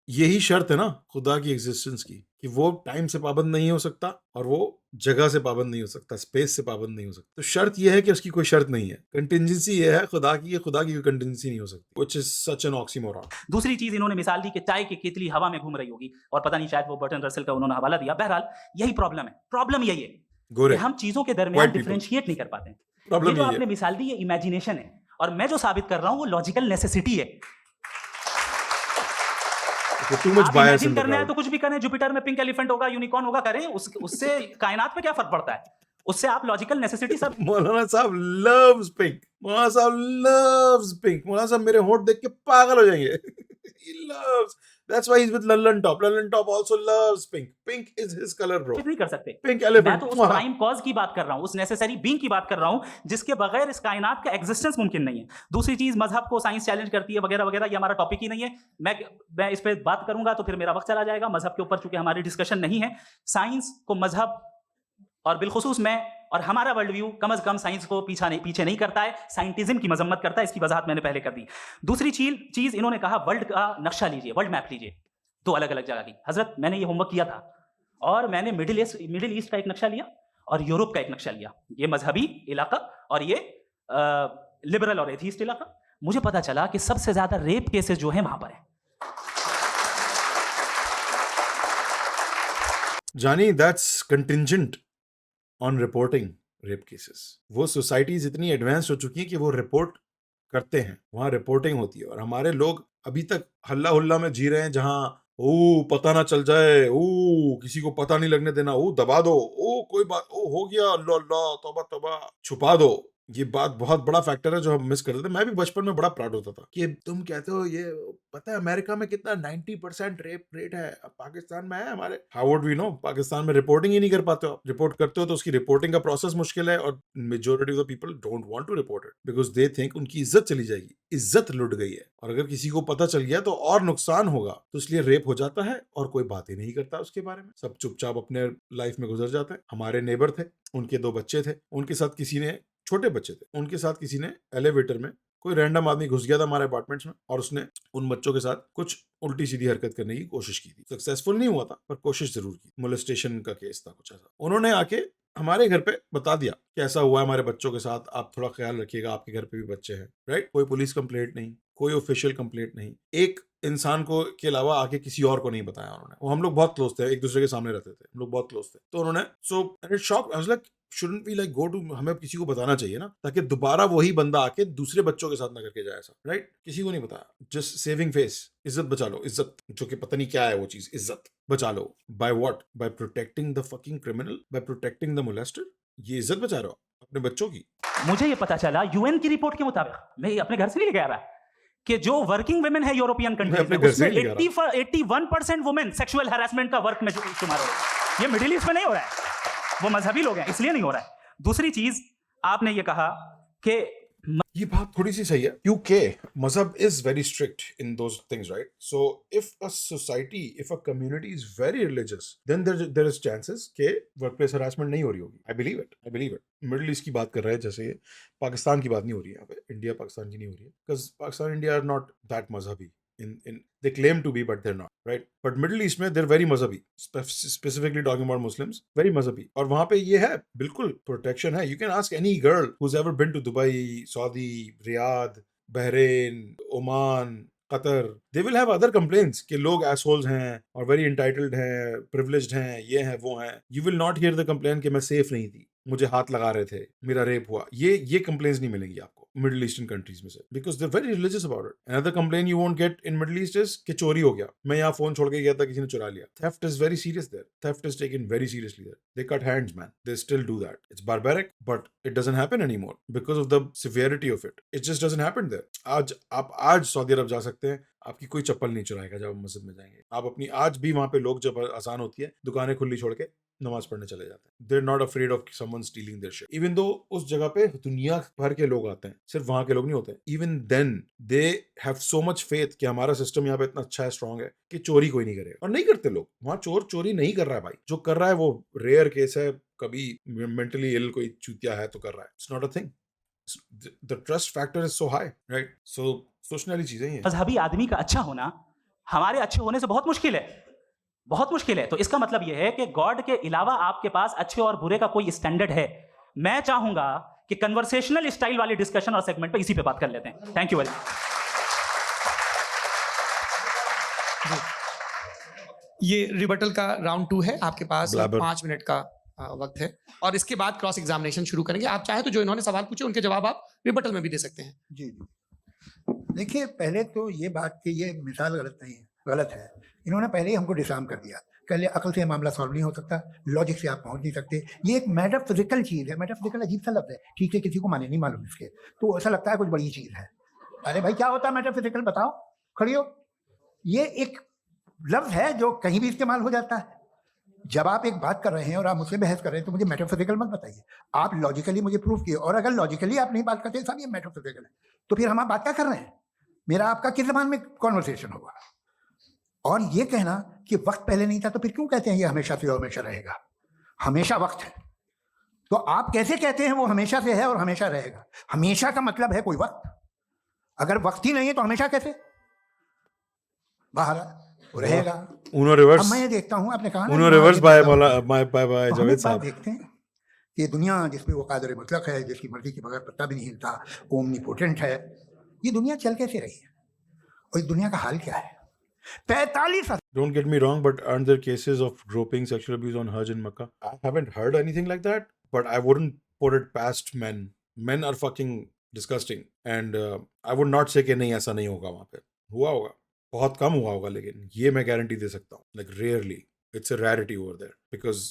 यही शर्त है ना खुदा की एग्जिस्टेंस की, कि वो टाइम से पाबंद नहीं हो सकता और वो जगह से पाबंद नहीं हो सकता, स्पेस से पाबंद नहीं हो सकता। तो शर्त ये है कि उसकी कोई शर्त नहीं है। कंटिजेंसी ये है खुदा की, खुदा की कोई कंटिजेंसी नहीं हो सकती, which is such an oxymoron. दूसरी चीज इन्होंने मिसाल दी कि चाय की केतली हवा में घूम रही होगी, और पता नहीं शायद वो बर्टन रसल का उन्होंने हवाला दिया। बहरहाल यही प्रॉब्लम है। प्रॉब्लम यही है कि हम चीजों के दरमियान डिफरेंशिएट नहीं कर पाते। ये जो आपने मिसाल दी, ये इमेजिनेशन है, और मैं जो साबित कर रहा हूं वो लॉजिकल नेसेसिटी है। too much आप bias इमेजिन in the करना है crowd. तो कुछ भी करें, जुपिटर में पिंक एलिफेंट होगा, यूनिकॉर्न होगा, करें, उससे कायनात पे क्या फर्क पड़ता है? उससे आप लॉजिकल नेसेसिटी सब मौलाना साहब loves pink. मौलाना साहब loves pink. मौलाना साहब मेरे होंठ देख के पागल हो जाएंगे. He loves. That's why he's with London Top. London Top also loves pink. Pink is his color, bro. नहीं कर सकते। Pink मैं elephant. तो उस प्राइम कॉज की बात कर रहा हूं, उस नेसेसरी बीइंग की बात कर रहा हूं, जिसके बगैर इस कायनात का एग्जिस्टेंस मुमकिन नहीं है। दूसरी चीज, मजहब को साइंस चैलेंज करती है वगैरह वगैरह, ये हमारा टॉपिक ही नहीं है। मैं इस पे बात करूंगा तो फिर मेरा वक्त चला जाएगा। मजहब के ऊपर चूंकि हमारी डिस्कशन नहीं है, साइंस को मजहब और बिलखुसूस मैं और हमारा वर्ल्ड व्यू कम से कम साइंस को पीछे नहीं करता है, साइंटिज्म की मजम्मत करता है। इसकी वजाहत मैंने पहले कर दी। दूसरी चीज इन्होंने कहा वर्ल्ड का नक्शा लीजिए, वर्ल्ड मैप लीजिए, दो अलग अलग जगह की। हजरत मैंने ये होमवर्क किया था और मैंने मिडिल ईस्ट का एक नक्शा लिया और यूरोप का एक नक्शा लिया, ये मजहबी इलाका और ये लिबरल और एथीस्ट इलाका। मुझे पता चला कि सबसे ज्यादा रेप केसेस जो हैं वहां पर है। जानी, that's contingent on reporting rape cases. वो सोसाइटीज इतनी एडवांस हो चुकी हैं कि वो रिपोर्ट करते हैं, वहां रिपोर्टिंग होती है। और हमारे लोग अभी तक हल्ला हुल्ला में जी रहे हैं, जहां ओ पता ना चल जाए, ओ किसी को पता नहीं लगने देना, ओ दबा दो, ओ कोई बात, ओ हो गया, अल्लाह अल्लाह तौबा तौबा, छुपा दो। ये बात बहुत बड़ा फैक्टर है जो हम मिस कर रहे थे। मैं भी बचपन में बड़ा प्राउड होता था कि तुम कहते हो ये पता है अमेरिका में कितना 90% रेप रेट है, अब पाकिस्तान में है हमारे। How would we know? Pakistan में रिपोर्टिंग ही नहीं कर पाते हो। रिपोर्ट करते हो तो उसकी रिपोर्टिंग का प्रोसेस मुश्किल है और majority of the people don't want to report it because they think उनकी इज्जत चली जाएगी। इज्जत लुट गई है और अगर किसी को पता चल गया तो और नुकसान होगा, तो इसलिए रेप हो जाता है और कोई बात ही नहीं करता उसके बारे में। सब चुपचाप अपने लाइफ में गुजर जाते हैं। हमारे नेबर थे, उनके 2 बच्चे थे, उनके साथ किसी ने, छोटे बच्चे थे, उनके साथ किसी ने एलिवेटर में कोई रैंडम आदमी घुस गया था हमारे अपार्टमेंट्स में और उसने उन बच्चों के साथ कुछ उल्टी सीधी हरकत करने की कोशिश की थी। सक्सेसफुल नहीं हुआ था पर कोशिश जरूर की। मोलेस्टेशन का केस था कुछ ऐसा। उन्होंने आके हमारे घर पे बता दिया कि ऐसा हुआ है हमारे बच्चों के साथ, आप थोड़ा ख्याल रखिएगा, आपके घर पे भी बच्चे हैं, राइट। कोई पुलिस कंप्लेंट नहीं, कोई ऑफिशियल कंप्लेंट नहीं, एक इंसान को के अलावा आगे किसी और को नहीं बताया उन्होंने। वो हम लोग बहुत क्लोज थे, एक दूसरे के सामने रहते थे, हम लोग बहुत क्लोज थे। तो उन्होंने shock, I was like shouldn't we like go to, हमें किसी को बताना चाहिए ना, ताकि दोबारा वही बंदा आके दूसरे बच्चों के साथ ना करके जाए ऐसा, राइट। किसी को नहीं बताया, जस्ट सेविंग फेस। इज्जत बचा लो, इज्जत, जो कि पता नहीं क्या है वो चीज, इज्जत बचा लो। By what? By protecting the fucking criminal, by protecting the molester. ये इज्जत बचा रहे हो अपने बच्चों की। मुझे ये पता चला यूएन की रिपोर्ट के मुताबिक, मैं अपने घर से नहीं लेके आ रहा, कि जो वर्किंग वुमेन है यूरोपियन कंट्रीज में, उसमें 81% वुमेन सेक्सुअल हैरेसमेंट का वर्क में शुमार हो रहा है। ये मिडिल ईस्ट में नहीं हो रहा है, वो मजहबी लोग हैं इसलिए नहीं हो रहा है। दूसरी चीज आपने ये कहा कि ये बात थोड़ी सी सही है, क्योंकि मजहब is very strict in those things, right. So if a society, if a community is very religious, then there is chances के वर्कप्लेस हरासमेंट नहीं हो रही होगी। I believe it. Middle East की बात कर रहे हैं, जैसे पाकिस्तान की बात नहीं हो रही है यहाँ पे, इंडिया पाकिस्तान की नहीं हो रही है, because Pakistan India are not that मजहबी in they claim to be but they're not, right? But Middle East में they're very mazhabi, specifically talking about Muslims, very mazhabi। और वहाँ पे ये है, बिल्कुल प्रोटेक्शन है। You can ask any girl who's ever been to Dubai, Saudi, Riyadh, Bahrain, Oman, Qatar, they will have other complaints कि लोग assholes हैं और very entitled हैं, privileged हैं, ये हैं वो हैं। You will not hear the complaint कि मैं safe नहीं थी, मुझे हाथ लगा रहे थे, मेरा रेप हुआ। ये कंप्लेंट्स नहीं मिलेंगी आपको मिडिल ईस्टर्न कंट्रीज में से, because they very religious about it. Another complaint you won't get in middle east is कि चोरी हो गया, मैं यहाँ फोन छोड़ के गया था, किसी ने चुरा लिया। Theft is very serious there, theft is taken very seriously there. They cut hands man, they still do that. It's barbaric but it doesn't happen anymore because of the severity of it. It just doesn't happen there. आज सऊदी अरब जा सकते हैं, आपकी कोई चप्पल नहीं चुराएगा जब आप मस्जिद में जाएंगे। आप अपनी, आज भी वहां पे लोग जब आसान होती है दुकानें खुली छोड़ के नमाज पढ़ने चले जाते हैं। They're not afraid of someone stealing their shit. Even though उस जगह पे दुनिया भर के लोग आते हैं, सिर्फ वहां के लोग नहीं होते। Even then they have so much faith कि हमारा सिस्टम यहाँ पे इतना अच्छा है, स्ट्रॉन्ग है कि चोरी कोई नहीं करेगा। और नहीं करते लोग वहां। चोरी नहीं कर रहा है भाई, जो कर रहा है वो रेयर केस है, कभी मेंटली इल कोई चूतिया है तो कर रहा है। It's not a thing. The trust factor is so high, right? So सोचने वाली चीजें हैं। मजहबी आदमी का अच्छा होना हमारे अच्छे होने से बहुत मुश्किल है, बहुत मुश्किल है। तो इसका मतलब यह है कि गॉड के अलावा आपके पास अच्छे और बुरे का कोई स्टैंडर्ड है। मैं चाहूंगा कि कन्वर्सेशनल स्टाइल वाली डिस्कशन और सेगमेंट पे इसी पे बात कर लेते हैं। Thank you very much. ये रिबटल का राउंड 2 है, आपके पास Blabber। 5 मिनट का वक्त है और इसके बाद क्रॉस एग्जामिनेशन शुरू करेंगे। आप चाहे तो जो इन्होंने सवाल पूछे उनके जवाब आप रिबटल में भी दे सकते हैं। जी। देखिए, पहले तो ये बात कि ये मिसाल गलत नहीं है, गलत है। इन्होंने पहले ही हमको डिसार्म कर दिया, कह लिया अकल से मामला सॉल्व नहीं हो सकता, लॉजिक से आप पहुंच नहीं सकते, ये एक मेटाफिजिकल चीज़ है। मेटाफिजिकल अजीब सा लफ्ज़ है, ठीक है, किसी को माने नहीं मालूम इसके, तो ऐसा लगता है कुछ बड़ी चीज़ है। अरे भाई क्या होता है मेटाफिजिकल, बताओ, खड़ी हो। ये एक लफ्ज़ है जो कहीं भी इस्तेमाल हो जाता है। जब आप एक बात कर रहे हैं और आप मुझसे बहस कर रहे हैं तो मुझे मेटाफिजिकल मत बताइए, आप लॉजिकली मुझे प्रूफ किए, और अगर लॉजिकली आप नहीं बात करते साहब ये मेटाफिजिकल है, तो फिर हम आप बात क्या कर रहे हैं? मेरा आपका किस जबान में कॉन्वर्सेशन होगा? और ये कहना कि वक्त पहले नहीं था, तो फिर क्यों कहते हैं ये हमेशा से और हमेशा रहेगा? हमेशा वक्त है, तो आप कैसे कहते हैं वो हमेशा से है और हमेशा रहेगा? हमेशा का मतलब है कोई वक्त, अगर वक्त ही नहीं है तो हमेशा कैसे? बाहर वो रहेगा। उनो रिवर्स, अब मैं ये देखता हूँ, आपने कहा उनो रिवर्स बाय जावेद साहब। देखते हैं कि दुनिया जिसपे वो कादर मुतलक है, जिसकी मर्जी के बगैर पत्ता भी नहीं हिलता, ओमनीपोटेंट है, ये दुनिया चल कैसे रही है और इस दुनिया का हाल क्या है? 45 Don't get me wrong, but aren't there cases of groping, sexual abuse on Hajj in Makkah? I haven't heard anything like that, but I wouldn't put it past men. Men are fucking disgusting, and I would not say कि नहीं ऐसा नहीं होगा वहाँ पे, हुआ होगा, बहुत कम हुआ होगा, लेकिन ये मैं गारंटी दे सकता हूँ, like rarely. It's a rarity over there because,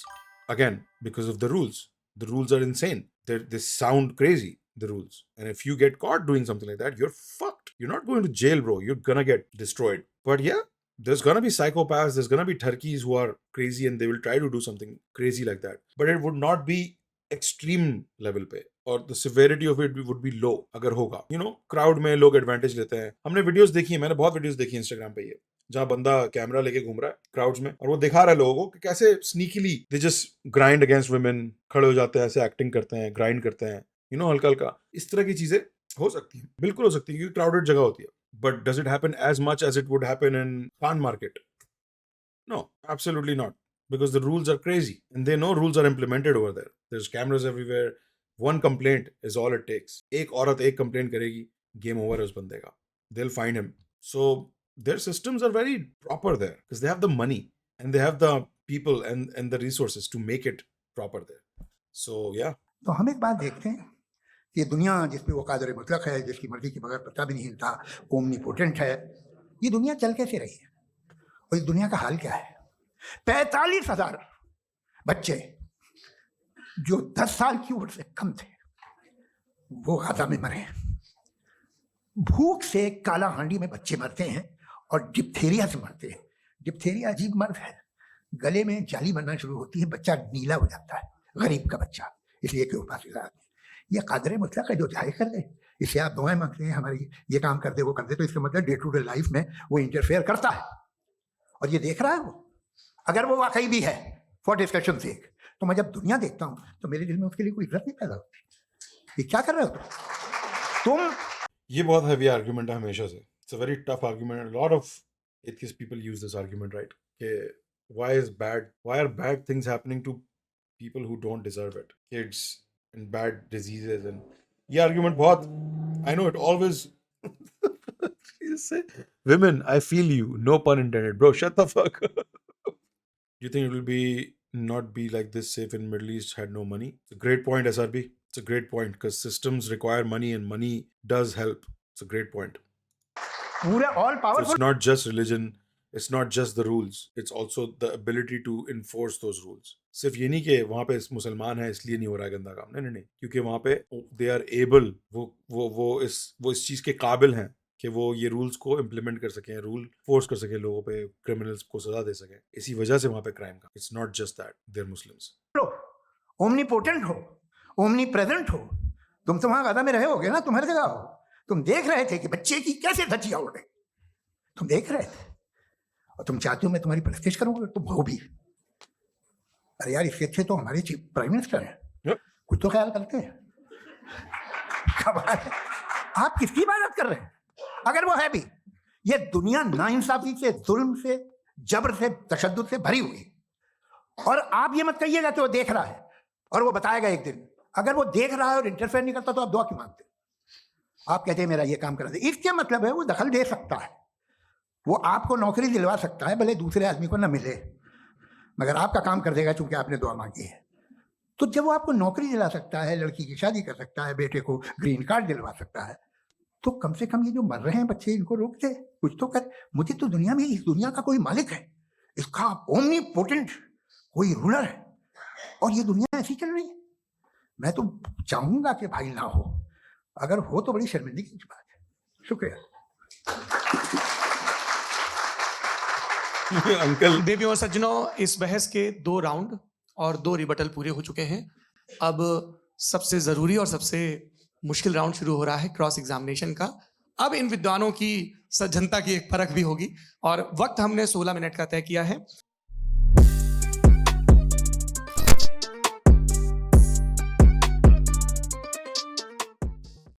again, because of the rules. The rules are insane. They sound crazy, the rules, and if you get caught doing something like that, you're fucked. You're not going to jail, bro. You're gonna get destroyed. But yeah, there's gonna be psychopaths, there's gonna be turkeys who are crazy and they will try to do something crazy like that. But it would not be extreme level पे, और the severity of it would be low अगर होगा. You know, crowd में लोग advantage लेते हैं. हमने videos देखी हैं, मैंने बहुत videos देखी हैं Instagram पे, ये जहाँ बंदा कैमरा लेके घूम रहा है क्राउड्स में और वो दिखा रहा है लोगों को कि कैसे sneakily they just grind against women, खड़े हो जाते हैं, ऐसे एक्टिंग करते हैं, ग्राइंड करते हैं, यू नो, हल्का हल्का। इस तरह की चीजें हो सकती हैं, बिल्कुल हो सकती है, क्योंकि क्राउडेड जगह होती है। But does it happen as much as it would happen in Khan Market? No, absolutely not. Because the rules are crazy and they know rules are implemented over there. There's cameras everywhere. One complaint is all it takes. एक औरत एक complaint करेगी, game over है उस बंदे का. They'll find him. So their systems are very proper there because they have the money and they have the people and the resources to make it proper there. So yeah. तो हम एक बात देखते हैं कि दुनिया जिसपे वो कादर मुतलक है, जिसकी मर्जी के बगैर पत्ता भी नहीं हिलता, ओमनीपोटेंट है, ये दुनिया चल कैसे रही है और इस दुनिया का हाल क्या है? 45,000 बच्चे जो 10 साल की उम्र से कम थे वो गाजा में मरे। भूख से काला हांडी में बच्चे मरते हैं और डिप्थेरिया से मरते हैं। डिप्थेरिया अजीब मर्द है, गले में जाली बनना शुरू होती है, बच्चा नीला हो जाता है, गरीब का बच्चा, इसलिए कि ऊपर से ये कादर मुतलक है जो चाहे कर ले। इससे आप दुआएं मांगते हैं हमारी, ये काम कर दे वो कर दे, तो इसका मतलब डे टू डे लाइफ में वो इंटरफेयर करता है और ये देख रहा है वो। अगर वो वाकई भी है फॉर डिस्कशन सेक, तो मैं जब दुनिया देखता हूँ तो मेरे दिल में उसके लिए कोई इज्जत नहीं पैदा होती। ये क्या कर रहे हो तुम? ये बहुत हैवी आर्गुमेंट है हमेशा से। It's a very tough argument. Lot of atheist people use this argument, right, कि why are bad things happening to people who don't deserve it, kids and bad diseases, and ये argument बहुत, I know it always you say women, I feel you, no pun intended, bro, shut the fuck up. You think it will be not be like this if in Middle East had no money? It's a great point, SRB. It's a great point because systems require money and money does help. It's a great point. पूरे all So powerful. it's not just religion, it's not just the rules, it's also the ability to enforce those rules. सिर्फ ये नहीं कि वहाँ पे मुसलमान है इसलिए नहीं हो रहा है गंदा काम, नहीं, क्योंकि वहाँ पे they are able, वो इस चीज़ के काबिल हैं कि वो ये रूल्स को इम्प्लीमेंट कर सकें, रूल फोर्स कर सकें लोगों पे, क्रिमिनल्स को सजा दे सकें। इसी वजह से वहाँ पे क्राइम का, it's not just that there Muslims. Omnipotent हो, ओमनी प्रेजेंट हो, तुम तो वहां गादा में रहे होगे ना, तुम हर जगह हो। तुम देख रहे थे कि बच्चे की कैसे धज्जियां उड़ गई, तुम देख रहे थे और तुम चाहते हो मैं तुम्हारी परस्तिश करूंगा, तुम हो भी। अरे यार, इससे अच्छे तो हमारे चीफ प्राइम मिनिस्टर हैं, कुछ तो ख्याल करते हैं। कमाल है, आप किसकी इबादत कर रहे हैं? अगर वो है भी, ये दुनिया नाइंसाफी से, जुल्म से, जबर से, तशद्दुद से भरी हुई, और आप ये मत कहिएगा कि वो देख रहा है और वो बताएगा एक दिन। अगर वो देख रहा है और इंटरफेयर नहीं करता तो आप दुआ क्यों मांगते? आप कहते हैं मेरा ये काम करा दे, इसका मतलब है वो दखल दे सकता है, वो आपको नौकरी दिलवा सकता है, भले दूसरे आदमी को ना मिले, मगर आपका काम कर देगा चूंकि आपने दुआ मांगी है। तो जब वो आपको नौकरी दिला सकता है, लड़की की शादी कर सकता है, बेटे को ग्रीन कार्ड दिलवा सकता है, तो कम से कम ये जो मर रहे हैं बच्चे, इनको रोक दे, कुछ तो कर। मुझे तो दुनिया में, इस दुनिया का कोई मालिक है, इसका ओमनीपोटेंट कोई रूलर है, और ये दुनिया ऐसी चल रही है। मैं तो चाहूंगा कि भाई ना हो, अगर हो तो बड़ी शर्मिंदगी की बात है। शुक्रिया। अंकल देवियों और सज्जनों, इस बहस के 2 राउंड और 2 रिबटल पूरे हो चुके हैं। अब सबसे जरूरी और सबसे मुश्किल राउंड शुरू हो रहा है, क्रॉस एग्जामिनेशन का। अब इन विद्वानों की सज्जनता की एक परख भी होगी और वक्त हमने 16 मिनट का तय किया है।